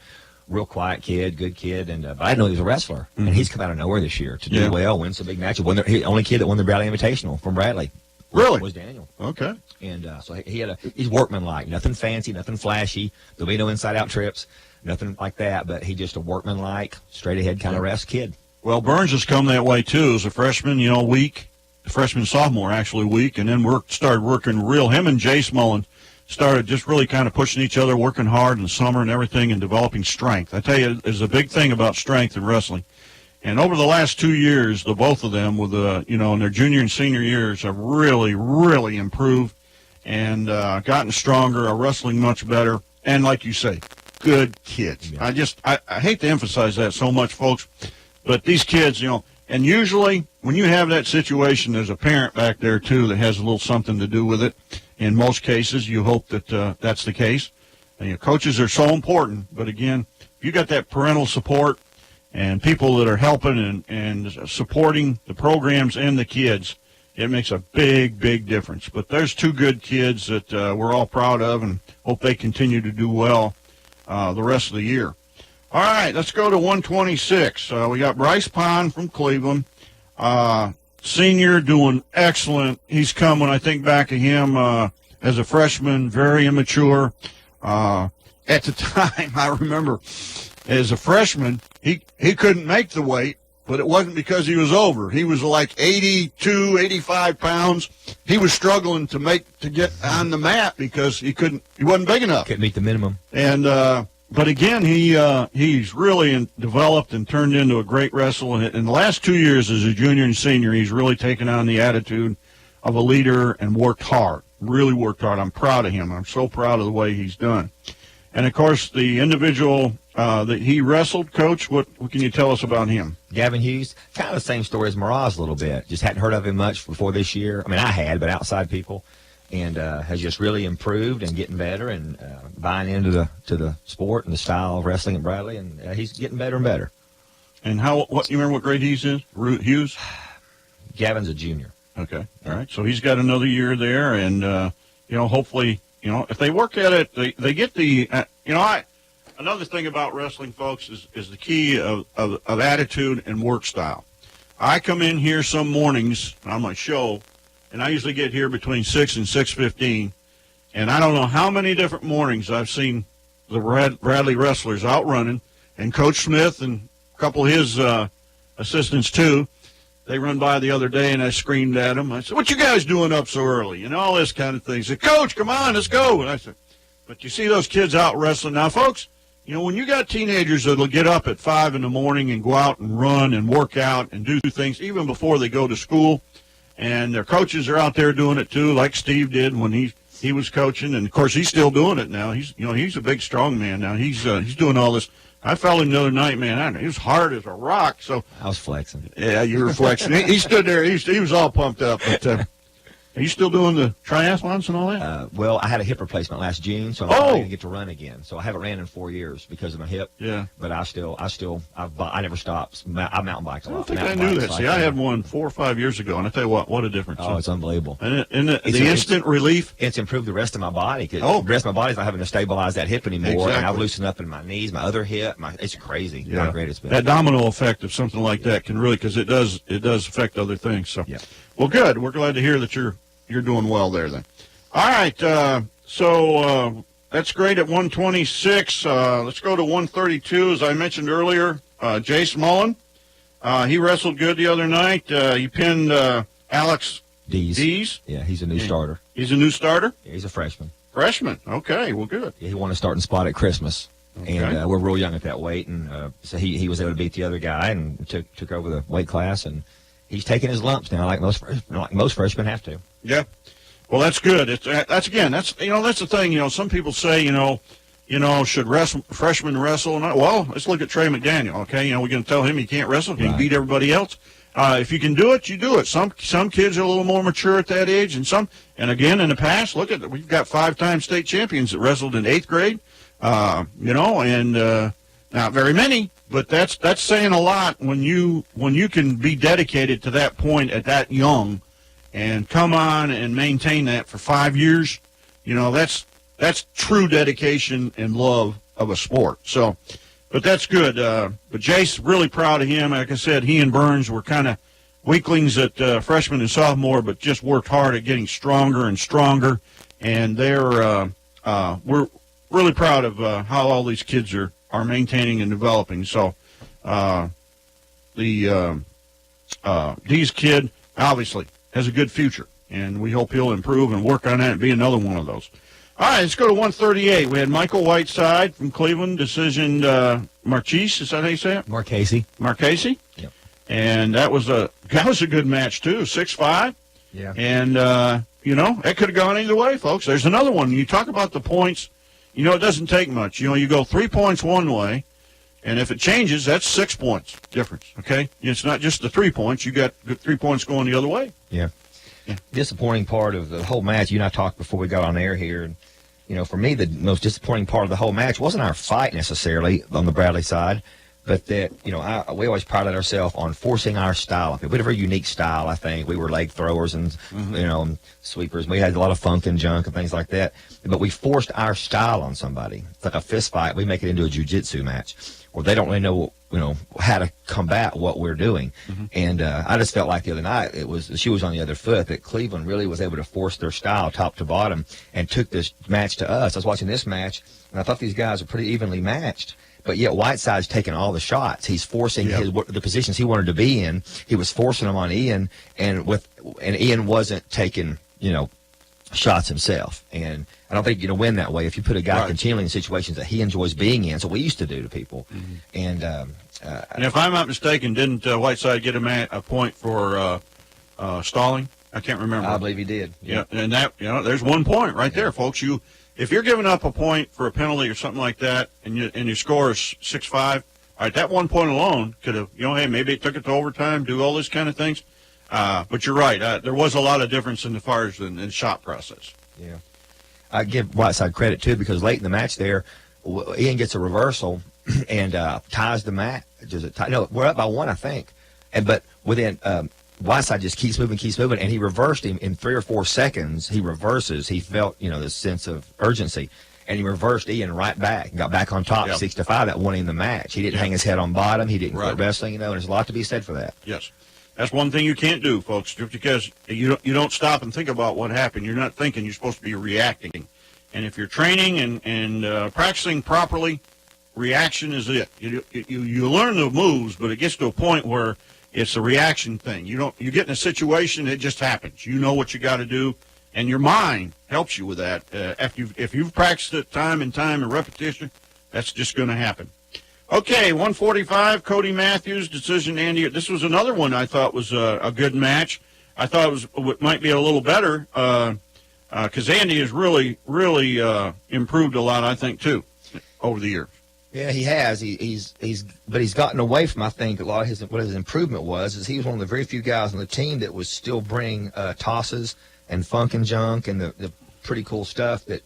S3: real quiet kid, good kid, and but I didn't know he was a wrestler. Mm-hmm. And he's come out of nowhere this year to do well, win some big matches. He only kid that won the Bradley Invitational from Bradley.
S5: Really?
S3: Was Daniel.
S5: Okay.
S3: And so he's workmanlike, nothing fancy, nothing flashy. There'll be no inside-out trips, nothing like that. But he's just a workmanlike, straight-ahead kind of rest kid.
S5: Well, Burns has come that way too as a freshman. Weak, freshman sophomore actually weak, and then started working real. Him and Jace Mullen started just really kind of pushing each other, working hard in the summer and everything, and developing strength. I tell you, there's a big thing about strength in wrestling. And over the last 2 years, the both of them, with in their junior and senior years, have really, really improved and gotten stronger, are wrestling much better, and like you say, good kids. Yeah. I hate to emphasize that so much, folks, but these kids, and usually when you have that situation, there's a parent back there too that has a little something to do with it. In most cases, you hope that that's the case. And, coaches are so important, but again, if you got that parental support and people that are helping and supporting the programs and the kids, it makes a big, big difference. But there's 2 good kids that we're all proud of and hope they continue to do well the rest of the year. All right, let's go to 126. We got Bryce Pond from Cleveland. Senior, doing excellent. He's come, when I think back of him as a freshman, very immature. At the time, I remember, as a freshman, he couldn't make the weight, but it wasn't because he was over. He was like 82, 85 pounds. He was struggling to get on the mat because he wasn't big enough.
S3: Couldn't meet the minimum.
S5: And but again, he's really developed and turned into a great wrestler. And in the last 2 years as a junior and senior, he's really taken on the attitude of a leader and worked hard, really worked hard. I'm proud of him. I'm so proud of the way he's done. And, of course, the individual that he wrestled, Coach, what can you tell us about him?
S3: Gavin Hughes, kind of the same story as Mraz a little bit. Just hadn't heard of him much before this year. I mean, I had, but outside people. And has just really improved and getting better and buying into the sport and the style of wrestling at Bradley, and he's getting better and better.
S5: And you remember what grade he's in? Hughes?
S3: Gavin's a junior.
S5: Okay, all right. So he's got another year there, and hopefully if they work at it, they get the, another thing about wrestling, folks, is the key of attitude and work style. I come in here some mornings on my show, and I usually get here between 6 and 6:15, and I don't know how many different mornings I've seen the Bradley wrestlers out running, and Coach Smith and a couple of his assistants too. They run by the other day, and I screamed at them. I said, "What you guys doing up so early?" And all this kind of thing. He said, "Coach, come on, let's go." And I said, "But you see those kids out wrestling now, folks? When you got teenagers that'll get up at 5 in the morning and go out and run and work out and do things even before they go to school, and their coaches are out there doing it too, like Steve did when he was coaching, and of course he's still doing it now. He's a big, strong man now. He's doing all this. I felt him the other night, man. He was hard as a rock. So
S3: I was flexing.
S5: yeah, you were flexing. He stood there. He was all pumped up. But are you still doing the triathlons and all that?
S3: Well, I had a hip replacement last June, so I'm not going to get to run again. So I haven't ran in 4 years because of my hip.
S5: Yeah.
S3: But I never stopped. I mountain biked a
S5: I
S3: lot.
S5: don't think I knew that. See, I had one 4 or 5 years ago, and I tell you what a difference.
S3: Oh, it's unbelievable.
S5: And the instant relief.
S3: It's improved the rest of my body. The
S5: Oh.
S3: rest of my body's not having to stabilize that hip anymore. And
S5: Exactly.
S3: I've loosened up in my knees, my other hip. It's crazy how great it's been.
S5: That domino effect of something like that can really, because it does affect other things. So,
S3: Yeah.
S5: Well, good. We're glad to hear that you're doing well there. Then, all right. So that's great at 126. Let's go to 132. As I mentioned earlier, Jace Mullen. He wrestled good the other night. He pinned Alex Dees.
S3: Yeah, he's a new starter.
S5: He's a new starter.
S3: Yeah, he's a freshman.
S5: Freshman. Okay. Well, good.
S3: Yeah, he won a starting spot at Christmas.
S5: Okay.
S3: And we're real young at that weight, and so he was able to beat the other guy and took over the weight class, and he's taking his lumps now, like most freshmen have to.
S5: Yeah. Well, that's good. That's the thing. Some people say, should freshmen wrestle? Well, let's look at Trey McDaniel. Okay, we're going to tell him he can't wrestle. He can beat everybody else. If you can do it, you do it. Some kids are a little more mature at that age, and again in the past, we've got 5-time state champions that wrestled in 8th grade. And not very many, but that's saying a lot when you can be dedicated to that point at that young, and come on and maintain that for 5 years. That's true dedication and love of a sport. So, but that's good. But Jace, really proud of him. Like I said, he and Burns were kind of weaklings at freshman and sophomore, but just worked hard at getting stronger and stronger. And we're really proud of how all these kids are maintaining and developing. So Dees kid obviously has a good future, and we hope he'll improve and work on that and be another one of those. All right, let's go to 138. We had Michael Whiteside from Cleveland, decisioned Marchese. Is that how you say it? Marchese?
S3: Yep.
S5: And that was a good match, too, 6'5".
S3: Yeah.
S5: And, that could have gone either way, folks. There's another one. You talk about the points. It doesn't take much. You go 3 points one way, and if it changes, that's 6 points difference, okay? It's not just the 3 points. You got 3 points going the other way.
S3: Yeah.
S5: Yeah.
S3: Disappointing part of the whole match, you and I talked before we got on air here, and, for me, the most disappointing part of the whole match wasn't our fight necessarily on the Bradley side, but that, we always prided ourselves on forcing our style. We had a very unique style, I think. We were leg throwers and, sweepers. We had a lot of funk and junk and things like that. But we forced our style on somebody. It's like a fist fight. We make it into a jiu-jitsu match where they don't really know, how to combat what we're doing. Mm-hmm. And I just felt like the other night, she was on the other foot, that Cleveland really was able to force their style top to bottom and took this match to us. I was watching this match, and I thought these guys were pretty evenly matched. But yet Whiteside's taking all the shots. He's forcing the positions he wanted to be in. He was forcing them on Ian, and Ian wasn't taking, shots himself. And I don't think you're going to win that way if you put a guy continually in situations that he enjoys being in. So we used to do to people. Mm-hmm. And
S5: if I'm not mistaken, didn't Whiteside get a point for stalling? I can't remember.
S3: I believe he did.
S5: Yeah, and that there's 1 point right there, folks. If you're giving up a point for a penalty or something like that, and your score is 6-5, all right, that 1 point alone could have, hey, maybe it took it to overtime, do all these kind of things. But you're right. There was a lot of difference in the shot process.
S3: Yeah. I give Whiteside credit, too, because late in the match there, Ian gets a reversal and ties the match. No, we're up by 1, I think. But within Whiteside just keeps moving, and he reversed him in 3 or 4 seconds. He reverses. He felt, this sense of urgency, and he reversed Ian right back and got back on top, 6-5. That won him the match. He didn't hang his head on bottom. He didn't quit wrestling. And there's a lot to be said for that.
S5: Yes. That's one thing you can't do, folks, just because you don't stop and think about what happened. You're not thinking. You're supposed to be reacting. And if you're training and practicing properly, reaction is it. You learn the moves, but it gets to a point where it's a reaction thing. You get in a situation, it just happens. You know what you got to do, and your mind helps you with that. If you've practiced it time and time and repetition, that's just going to happen. Okay, 145, Cody Matthews, decision, Andy. This was another one I thought was a good match. I thought it might be a little better because Andy has really improved a lot, I think, too, over the years.
S3: Yeah, he has. But he's gotten away from, I think, a lot of what his improvement was he was one of the very few guys on the team that was still bringing tosses and funk and junk and the pretty cool stuff that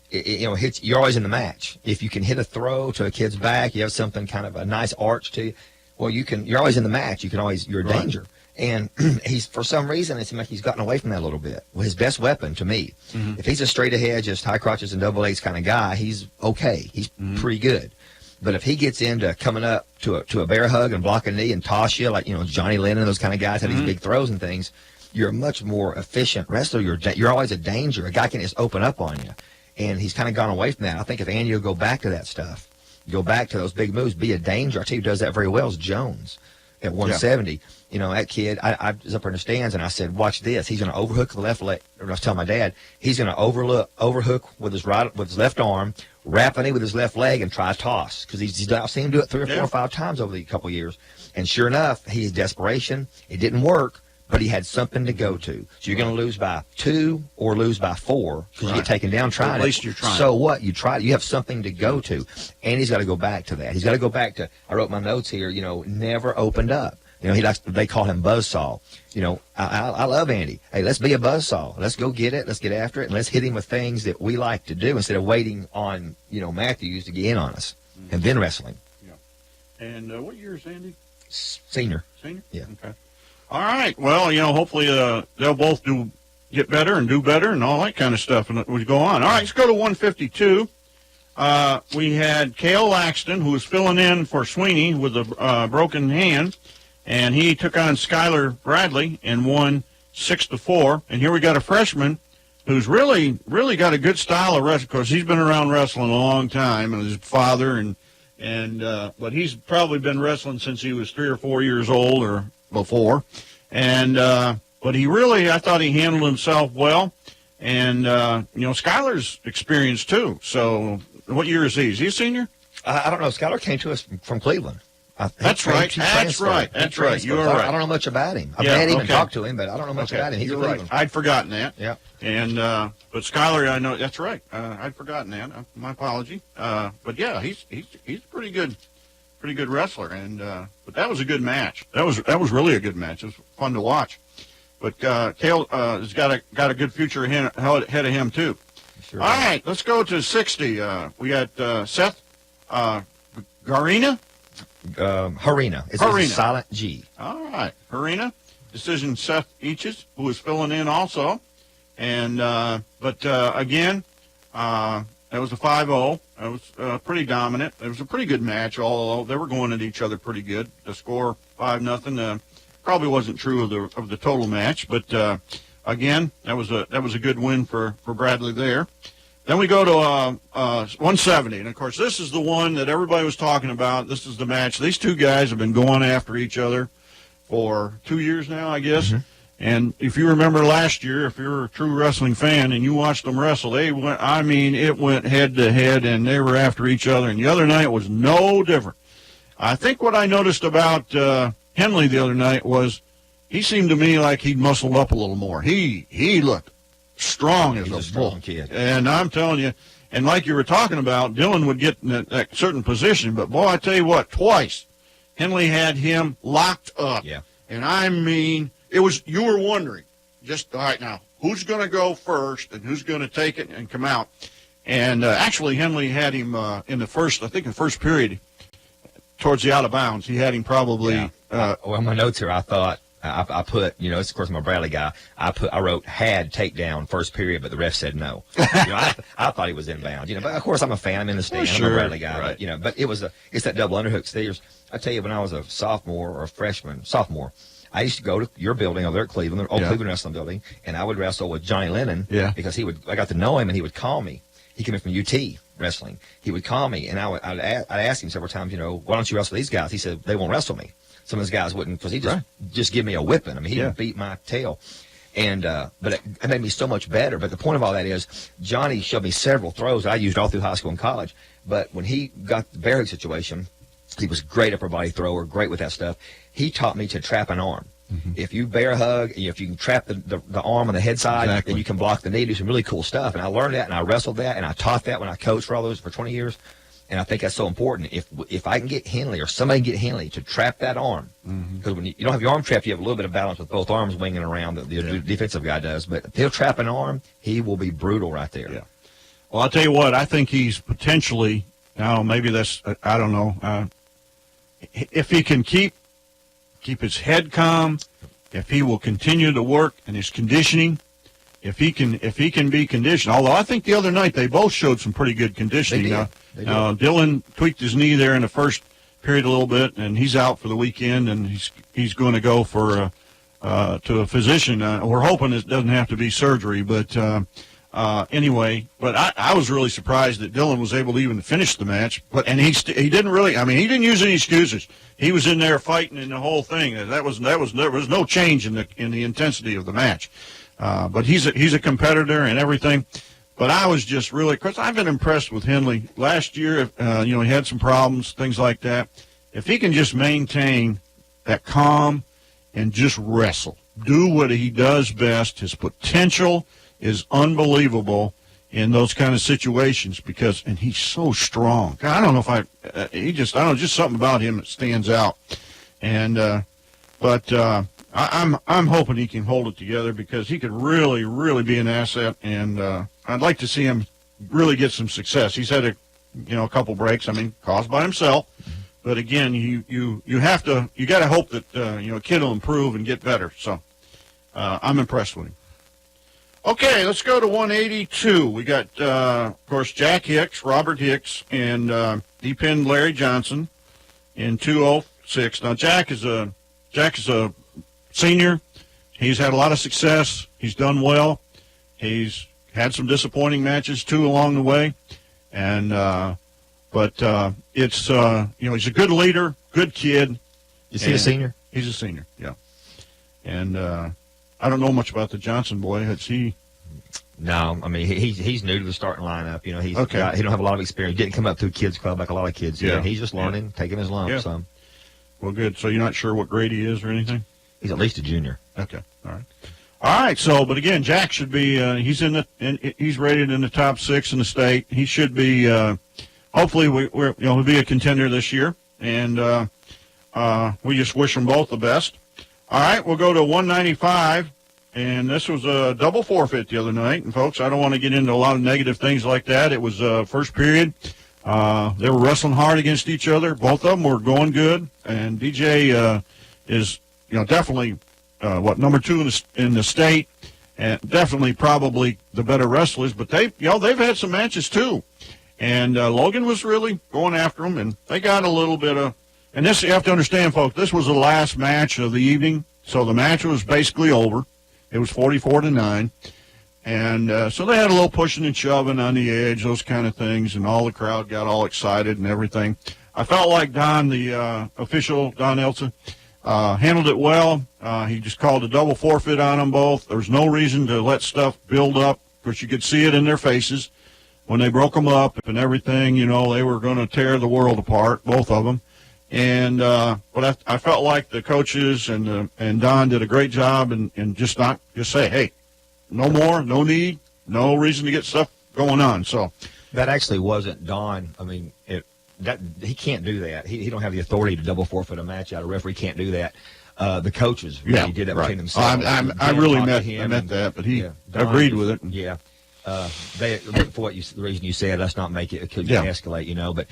S3: hits. You're always in the match. If you can hit a throw to a kid's back, you have something kind of a nice arch to you. Well, you're always in the match. You're a danger. And he's, for some reason, it seems like he's gotten away from that a little bit. Well, his best weapon, to me, if he's a straight ahead, just high crotches and double A's kind of guy, he's okay. He's pretty good. But if he gets into coming up to a bear hug and block a knee and toss you, like Johnny Lennon, those kind of guys had these big throws and things, you're a much more efficient wrestler. You're always a danger. A guy can just open up on you. And he's kind of gone away from that. I think if Andy will go back to that stuff, go back to those big moves, be a danger. I tell you who does that very well is Jones at 170. Yeah. That kid, I was up there in the stands, and I said, watch this. He's going to overhook the left leg. I was telling my dad, he's going to overhook with his left arm, wrap a knee with his left leg, and try a toss. Because I've seen him do it 3 or 4 or 5 times over the couple of years. And sure enough, he's desperation. It didn't work, but he had something to go to. So you're going to lose by 2 or lose by 4 because you get taken down trying.
S5: At least you're trying.
S3: So what? You tried. You have something to go to. And he's got to go back to that. He's got to go back to, I wrote my notes here, never opened up. They call him Buzzsaw. I love Andy. Hey, let's be a buzzsaw. Let's go get it. Let's get after it. And let's hit him with things that we like to do instead of waiting on, Matthews to get in on us and then wrestling.
S5: Yeah. And what year is Andy?
S3: Senior.
S5: Senior?
S3: Yeah.
S5: Okay. All right. Well, hopefully they'll both get better and do better and all that kind of stuff and we go on. All right, let's go to 152. We had Cale Laxton, who was filling in for Sweeney with a broken hand, and he took on Skylar Bradley and won 6-4. And here we got a freshman who's really got a good style of wrestling. Of course, he's been around wrestling a long time, and his father but he's probably been wrestling since he was 3 or 4 years old or before. And but I thought he handled himself well. And Skylar's experienced too. So what year is he? Is he a senior?
S3: I don't know. Skylar came to us from Cleveland.
S5: That's right. You are right.
S3: I don't know much about him. I've met him and talked to him, but I don't know much about him. He's a Cleveland.
S5: I'd forgotten that.
S3: Yeah.
S5: And but Skylar, I know that's right. I'd forgotten that. My apology. But yeah, he's a pretty good wrestler. And but that was a good match. That was really a good match. It was fun to watch. But Cale has got a good future ahead of him too.
S3: Sure.
S5: All right, let's go to 60. We got Seth Garina.
S3: Harina. It's
S5: Harina.
S3: a silent G.
S5: All right. Harina. Decision Seth Eaches, who was filling in also. And again, that was a 5-0. It was pretty dominant. It was a pretty good match. Although they were going at each other pretty good. The score 5-0. Probably wasn't true of the total match, but again, that was a good win for Bradley there. Then we go to 170, and of course, this is the one that everybody was talking about. This is the match. These two guys have been going after each other for 2 years now, I guess. Mm-hmm. And if you remember last year, if you're a true wrestling fan and you watched them wrestle, it went head to head, and they were after each other. And the other night was no different. I think what I noticed about Henley the other night was he seemed to me like he'd muscled up a little more. He looked strong as a bull.
S3: Kid.
S5: And I'm telling you, and like you were talking about, Dylan would get in that certain position, but boy, I tell you what, twice Henley had him locked up.
S3: Yeah.
S5: And I mean, you were wondering, just all right now, who's going to go first and who's going to take it and come out? And actually, Henley had him in the first period, towards the out of bounds. He had him probably.
S3: Well, my notes here, I thought I put, you know, it's of course I'm a Bradley guy. I wrote had takedown first period, but the ref said no. You know, I thought he was inbound. You know, but of course I'm a fan. I'm in the stand.
S5: Well, sure.
S3: I'm a Bradley guy.
S5: Right.
S3: But, you know, but it's that double underhook. Steers. I tell you, when I was a sophomore or a sophomore, I used to go to your building over there at Cleveland, the old
S5: Yeah.
S3: Cleveland Wrestling Building, and I would wrestle with Johnny Lennon.
S5: Yeah.
S3: Because I got to know him, and he would call me. He came in from UT wrestling. He would call me, and I'd ask him several times, you know, why don't you wrestle these guys? He said they won't wrestle me. Some of those guys wouldn't, because he just give me a whipping. I mean, he
S5: Yeah.
S3: would beat my tail. And but it made me so much better. But the point of all that is, Johnny showed me several throws I used all through high school and college. But when he got the bear hug situation, he was great upper body thrower, great with that stuff. He taught me to trap an arm. If you bear hug, if you can trap the arm on the head side,
S5: Exactly.
S3: then you can block the knee, do some really cool stuff. And I learned that, and I wrestled that, and I taught that when I coached for 20 years. And I think that's so important. If I can get Henley or somebody can get Henley to trap that arm, because when you don't have your arm trapped, you have a little bit of balance with both arms winging around. The defensive guy does, but if he'll trap an arm, he will be brutal right there.
S5: Yeah. Well, I'll tell you what, I think he's potentially, now maybe that's, I don't know, if he can keep his head calm, if he will continue to work in his conditioning, if he can be conditioned. Although I think the other night they both showed some pretty good conditioning.
S3: They did.
S5: Dylan tweaked his knee there in the first period a little bit, and he's out for the weekend, and he's going to go to a physician. We're hoping it doesn't have to be surgery, but anyway. But I was really surprised that Dylan was able to even finish the match. And he didn't really. I mean, he didn't use any excuses. He was in there fighting in the whole thing. There was no change in the intensity of the match. But he's a competitor and everything. But I was just really, because I've been impressed with Henley. Last year, he had some problems, things like that. If he can just maintain that calm and just wrestle, do what he does best, his potential is unbelievable in those kind of situations and he's so strong. I don't know just something about him that stands out. And, I'm hoping he can hold it together because he could really, really be an asset, and I'd like to see him really get some success. He's had a couple breaks, caused by himself, but again, you got to hope that a kid will improve and get better. So I'm impressed with him. Okay, let's go to 182. We got, of course, Jack Hicks, Robert Hicks, and he pinned Larry Johnson in 206. Now Jack is a senior. He's had a lot of success. He's done well. He's had some disappointing matches too along the way, and but it's he's a good leader, good kid.
S3: Is he a senior?
S5: He's a senior, yeah. And I don't know much about the Johnson boy. Has he?
S3: No, he's new to the starting lineup. He don't have a lot of experience. He didn't come up through kids club like a lot of kids.
S5: Yeah.
S3: He's just learning, taking his lumps.
S5: Yeah.
S3: So.
S5: Well, good. So you're not sure what grade he is or anything?
S3: He's at least a junior.
S5: Okay. All right. So, but again, Jack should be. He's rated in the top 6 in the state. He should be. Hopefully, he'll be a contender this year, and we just wish them both the best. All right, we'll go to 195, and this was a double forfeit the other night. And folks, I don't want to get into a lot of negative things like that. It was first period. They were wrestling hard against each other. Both of them were going good, and DJ is definitely number 2 in the state, and definitely probably the better wrestlers. But they've had some matches too, and Logan was really going after them, and they got a little bit of. And this, you have to understand, folks, this was the last match of the evening, so the match was basically over. It was 44-9. And so they had a little pushing and shoving on the edge, those kind of things, and all the crowd got all excited and everything. I felt like Don, the official, Don Elsa, handled it well. He just called a double forfeit on them both. There was no reason to let stuff build up, because you could see it in their faces when they broke them up and everything. They were going to tear the world apart, both of them. And but I felt like the coaches and Don did a great job and just say, hey, no more, no need, no reason to get stuff going on. So
S3: that actually wasn't Don. He can't do that. He don't have the authority to double forfeit a match out. A referee can't do that. The coaches really did that between themselves.
S5: I really meant that, but he agreed with it.
S3: Yeah. For the reason you said, let's not make it could escalate, But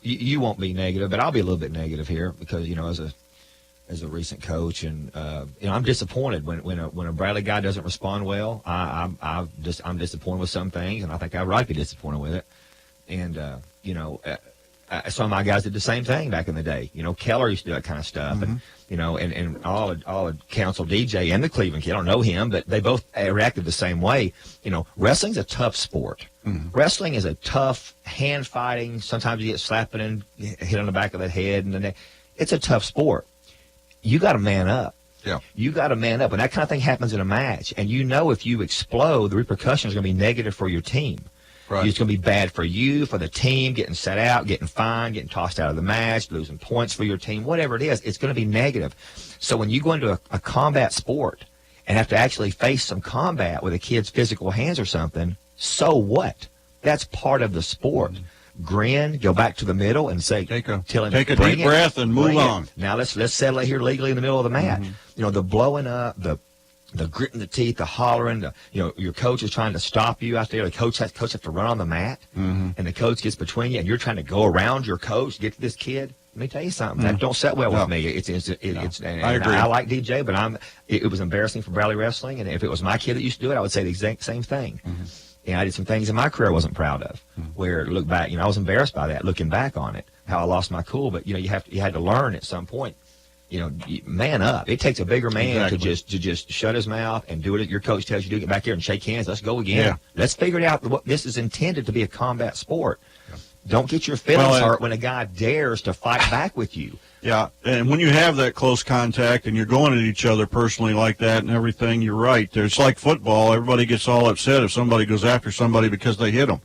S3: you won't be negative, but I'll be a little bit negative here because as a recent coach, and I'm disappointed when a Bradley guy doesn't respond well. I'm disappointed with some things, and I think I have right to be disappointed with it. And some of my guys did the same thing back in the day. Keller used to do that kind of stuff, and I'll counsel DJ and the Cleveland kid. I don't know him, but they both reacted the same way. Wrestling's a tough sport. Wrestling is a tough hand fighting. Sometimes you get slapped and hit on the back of the head and the neck. It's a tough sport. You got to man up.
S2: Yeah.
S3: You got to man up, and that kind of thing happens in a match. And if you explode, the repercussions are going to be negative for your team.
S2: Right.
S3: It's going to be bad for you, for the team, getting set out, getting fined, getting tossed out of the match, losing points for your team, whatever it is. It's going to be negative. So when you go into a combat sport and have to actually face some combat with a kid's physical hands or something, so what? That's part of the sport. Grin, go back to the middle, and say,
S5: Take a
S3: "Bring
S5: deep
S3: it,
S5: breath and move
S3: bring it."
S5: on.
S3: Now let's settle it here legally in the middle of the mat. The blowing up, the gritting the teeth, the hollering, your coach is trying to stop you out there. The coach has to run on the mat, and the coach gets between you, and you're trying to go around your coach, get to this kid. Let me tell you something. That don't set well with me.
S5: I agree.
S3: I like DJ, but it was embarrassing for Bradley Wrestling, and if it was my kid that used to do it, I would say the exact same thing. And I did some things in my career I wasn't proud of. Where look back, I was embarrassed by that. Looking back on it, how I lost my cool. But you had to learn at some point. Man up. It takes a bigger man to just shut his mouth and do it. Your coach tells you to get back here and shake hands. Let's go again.
S5: Yeah.
S3: Let's figure it out. This is intended to be a combat sport. Don't get your feelings hurt when a guy dares to fight back with you.
S5: Yeah, and when you have that close contact and you're going at each other personally like that and everything, you're right. It's like football. Everybody gets all upset if somebody goes after somebody because they hit them.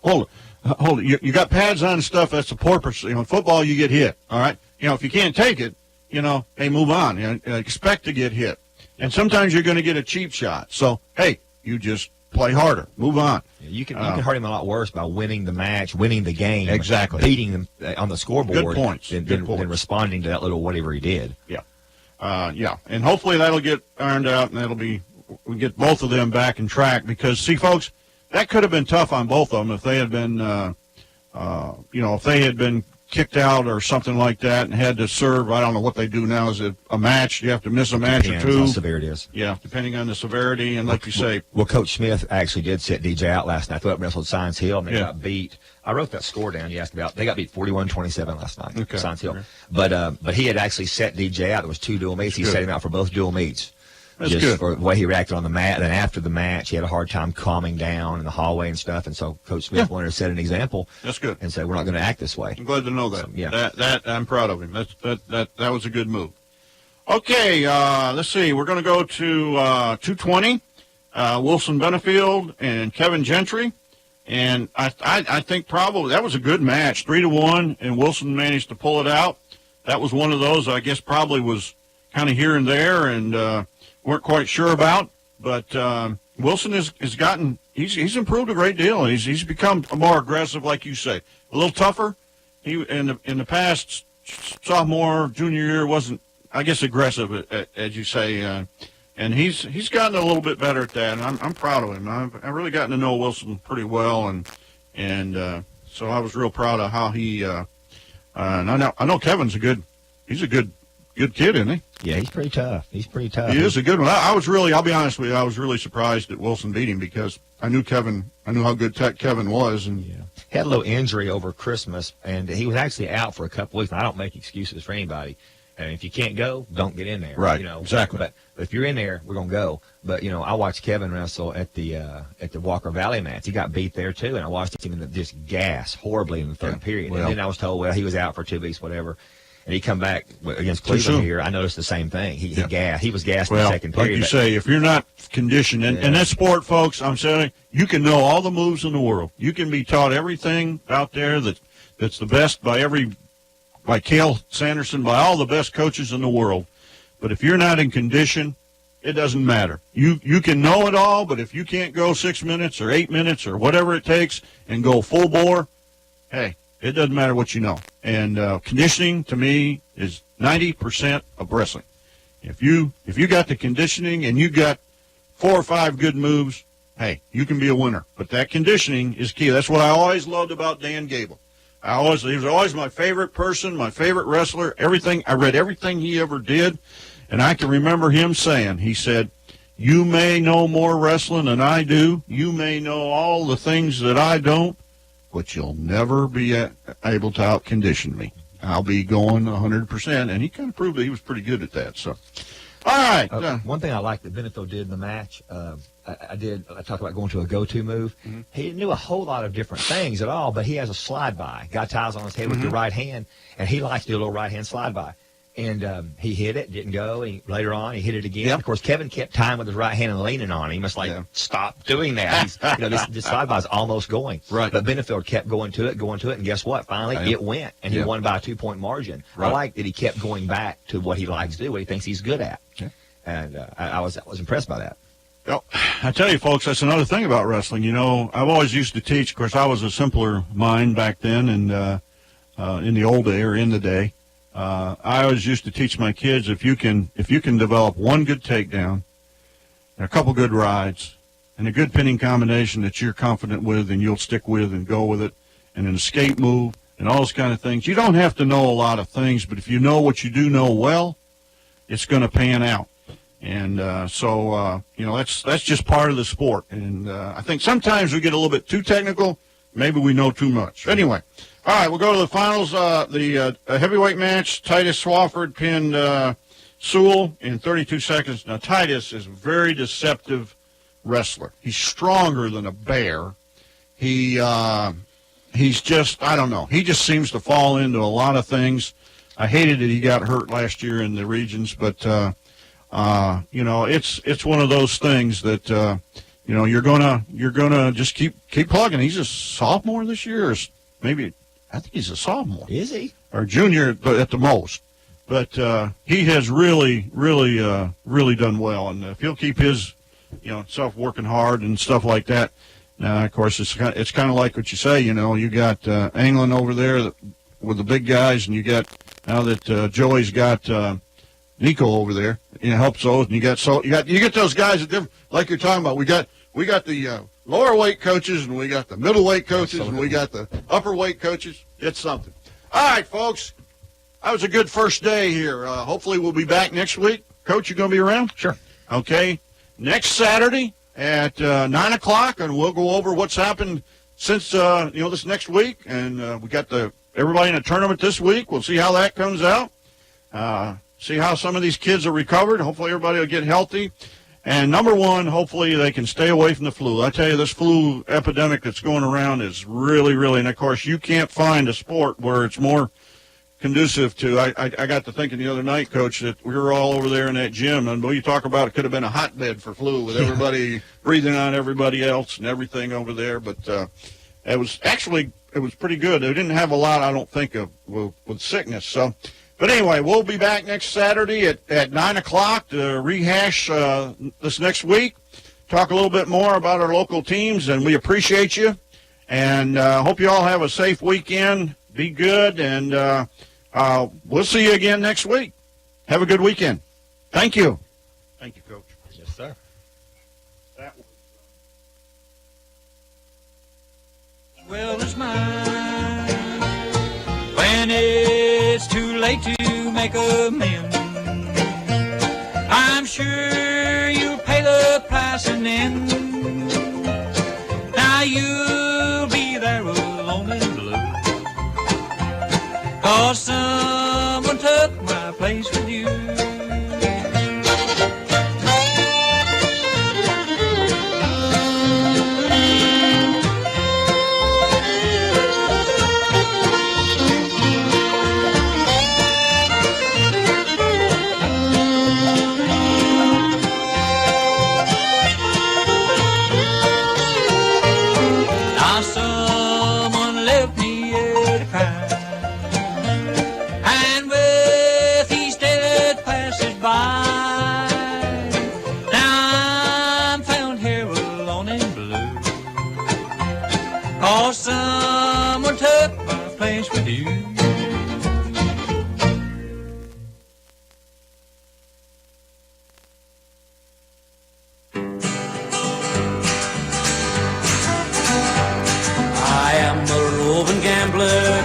S5: Hold it. You got pads on and stuff. That's the purpose. In football, you get hit. All right. If you can't take it, hey, move on. Expect to get hit. And sometimes you're going to get a cheap shot. So, hey, you just play harder. Move on.
S3: You can hurt him a lot worse by winning the match, winning the game,
S5: Exactly.
S3: beating them on the scoreboard.
S5: Good points.
S3: Than responding to that little whatever he did.
S5: Yeah. And hopefully that'll get ironed out, and we get both of them back in track because, see, folks, that could have been tough on both of them if they had been, if they had been kicked out or something like that and had to serve. I don't know what they do now. Is it a match? You have to miss a match or two?
S3: How severe it is.
S5: Yeah, depending on the severity. And like you say,
S3: well, Coach Smith actually did sit DJ out last night. They went and wrestled Science Hill, and they got beat. I wrote that score down you asked about. They got beat 41-27 last night,
S5: Okay.
S3: Science Hill. But he had actually set DJ out. There was 2 dual meets. He set him out for both dual meets.
S5: That's
S3: just
S5: good.
S3: for the way he reacted on the mat. And then after the match, he had a hard time calming down in the hallway and stuff. And so Coach Smith wanted to set an example.
S5: That's good.
S3: And said, we're not going to act this way.
S5: I'm glad to know that.
S3: So, yeah.
S5: That I'm proud of him. That was a good move. Okay, let's see. We're going to go to 220. Wilson Benefield and Kevin Gentry. And I think probably that was a good match, 3-1, and Wilson managed to pull it out. That was one of those I guess probably was kind of here and there and weren't quite sure about. But Wilson has gotten he's improved a great deal. He's become more aggressive, like you say, a little tougher. He in the past sophomore, junior year wasn't, I guess, aggressive as you say. And he's gotten a little bit better at that, and I'm proud of him. I've really gotten to know Wilson pretty well, and so I was real proud of how he. And I know Kevin's a good kid, isn't he?
S3: Yeah, he's pretty tough. He
S5: is a good one. I'll be honest with you, I was really surprised that Wilson beat him because I knew how good Kevin was, and
S3: he had a little injury over Christmas, and he was actually out for a couple weeks. And I don't make excuses for anybody. And if you can't go, don't get in there.
S5: Right. Exactly.
S3: But if you're in there, we're gonna go. But I watched Kevin wrestle at the Walker Valley match. He got beat there too, and I watched him just gas horribly in the third period.
S5: Well,
S3: and then I was told, he was out for 2 weeks, whatever. And he come back against Cleveland here. I noticed the same thing. He gassed. He was gassed in the second period.
S5: Like you say, if you're not conditioned, and that sport, folks, I'm saying, you can know all the moves in the world. You can be taught everything out there that's the best by Cale Sanderson, by all the best coaches in the world. But if you're not in condition, it doesn't matter. You can know it all, but if you can't go 6 minutes or 8 minutes or whatever it takes and go full bore, hey, it doesn't matter what you know. And conditioning, to me, is 90% of wrestling. If you got the conditioning and you got 4 or 5 good moves, hey, you can be a winner. But that conditioning is key. That's what I always loved about Dan Gable. He was always my favorite person, my favorite wrestler. I read everything he ever did, and I can remember him saying, he said, "You may know more wrestling than I do. You may know all the things that I don't, but you'll never be able to outcondition me. I'll be going 100%." And he kind of proved that he was pretty good at that. So, all right.
S3: One thing I liked that Benefield did in the match, I talked about going to a go-to move.
S5: Mm-hmm.
S3: He didn't do a whole lot of different things at all, but he has a slide-by. Guy ties on his head with
S5: Mm-hmm.
S3: your right hand, and he likes to do a little right-hand slide-by. And he hit it, didn't go. Later on, he hit it again.
S5: Yep.
S3: Of course, Kevin kept tying with his right hand and leaning on it. He must stop doing that. This slide-by is almost going.
S5: Right.
S3: But Benefield kept going to it, and guess what? Finally, it went, and he
S5: Yeah.
S3: won by a 2-point margin.
S5: Right.
S3: I like that he kept going back to what he likes to do, what he thinks he's good at.
S5: Yeah.
S3: And I was impressed by that.
S5: Well, I tell you, folks, that's another thing about wrestling. You know, I've always used to teach. Of course, I was a simpler mind back then, and in the old day or in the day, I always used to teach my kids if you can develop one good takedown, and a couple good rides, and a good pinning combination that you're confident with and you'll stick with and go with it, and an escape move and all those kind of things. You don't have to know a lot of things, but if you know what you do know well, it's going to pan out. And you know, that's just part of the sport. And I think sometimes we get a little bit too technical. Maybe we know too much. Anyway, all right, we'll go to the finals. The heavyweight match, Titus Swafford pinned Sewell in 32 seconds. Now, Titus is a very deceptive wrestler. He's stronger than a bear. He's just, I don't know. He just seems to fall into a lot of things. I hated that he got hurt last year in the regions, but you know, it's one of those things that you know, you're gonna just keep plugging. He's a sophomore this year, or maybe I think he's a sophomore.
S3: Is he?
S5: Or junior, but at the most. But he has really done well, and if he'll keep his self working hard and stuff like that. Now, of course, it's kind of like what you say. You know, you got Anglin over there with the big guys, and you got now that Joey's got Nico over there, helps those, and you get those guys that like you're talking about. We got the lower weight coaches, and we got the middle weight coaches, and we got the upper weight coaches. It's something. All right, folks, that was a good first day here. Hopefully, we'll be back next week. Coach, you going to be around?
S3: Sure.
S5: Okay. Next Saturday at 9 o'clock, and we'll go over what's happened since this next week, and we got everybody in a tournament this week. We'll see how that comes out. See how some of these kids are recovered. Hopefully everybody will get healthy. And number one, hopefully they can stay away from the flu. I tell you, this flu epidemic that's going around is really, really, and of course you can't find a sport where it's more conducive to. I got to thinking the other night, Coach, that we were all over there in that gym, and you talk about it could have been a hotbed for flu with everybody breathing on everybody else and everything over there. But it was pretty good. They didn't have a lot, I don't think, with sickness. So. But anyway, we'll be back next Saturday at 9 o'clock to rehash this next week, talk a little bit more about our local teams, and we appreciate you. And hope you all have a safe weekend. Be good, and we'll see you again next week. Have a good weekend. Thank you. Thank you, Coach.
S3: Yes, sir.
S5: That was,
S6: Well, it's mine when it's too late to make amends. I'm sure you'll pay the price and then now you'll be there alone and blue, 'cause someone took my place with you. Now someone left me here to cry, and with each day that passes by, now I'm found here alone and blue, 'cause someone took my place with you. I am a roving gambler,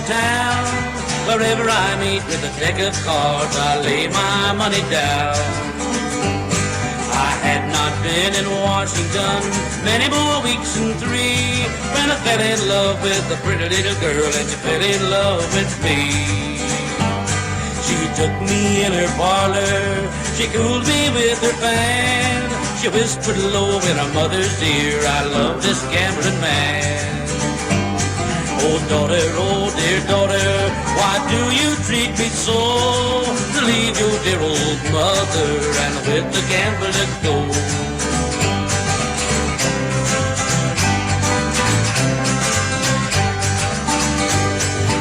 S6: in town. Wherever I meet with a deck of cards, I lay my money down. I had not been in Washington many more weeks than 3 when I fell in love with a pretty little girl, and she fell in love with me. She took me in her parlor, she cooled me with her fan. She whispered low in her mother's ear, I love this gambling man. Oh daughter, oh dear daughter, why do you treat me so? To leave your dear old mother and with the gambler to go.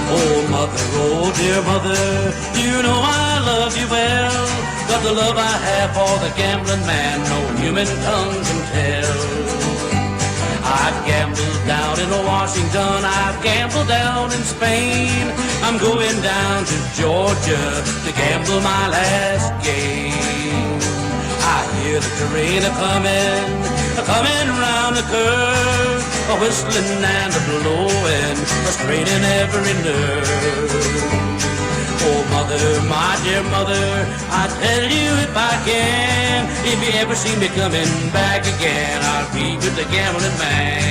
S6: Oh mother, oh dear mother, you know I love you well, but the love I have for the gambling man no human tongue can tell. I've gambled down in Washington, I've gambled down in Spain. I'm going down to Georgia to gamble my last game. I hear the train a-coming round the curve, a whistling and a blowing, a straining every nerve. Oh mother, my dear mother, I tell you if I can, if you ever see me coming back again, I'll be with the gambling man.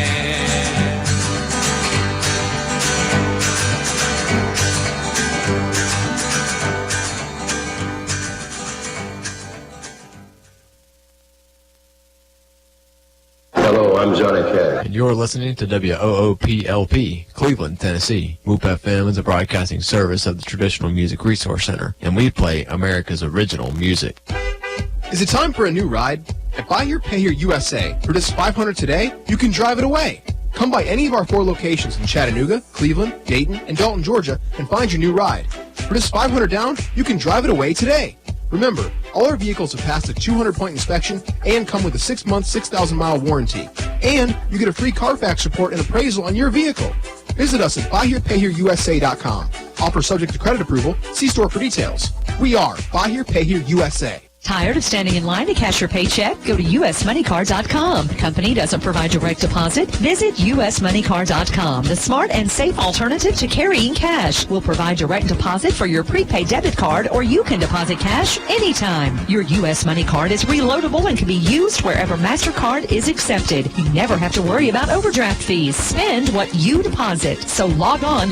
S7: Hello, I'm Johnny Cash.
S8: And you're listening to WOOPLP, Cleveland, Tennessee. WOOP FM is a broadcasting service of the Traditional Music Resource Center, and we play America's original music.
S9: Is it time for a new ride? At Buy Here, Pay Here USA, for just $500 today, you can drive it away. Come by any of our 4 locations in Chattanooga, Cleveland, Dayton, and Dalton, Georgia, and find your new ride. For just $500 down, you can drive it away today. Remember, all our vehicles have passed a 200-point inspection and come with a 6-month, 6,000-mile warranty. And you get a free Carfax report and appraisal on your vehicle. Visit us at BuyHerePayHereUSA.com. Offer subject to credit approval. See store for details. We are Buy Here, Pay Here USA.
S10: Tired of standing in line to cash your paycheck? Go to usmoneycard.com. The company doesn't provide direct deposit. Visit usmoneycard.com, the smart and safe alternative to carrying cash. We'll provide direct deposit for your prepaid debit card, or you can deposit cash anytime. Your US Money Card is reloadable and can be used wherever MasterCard is accepted. You never have to worry about overdraft fees. Spend what you deposit. So log on.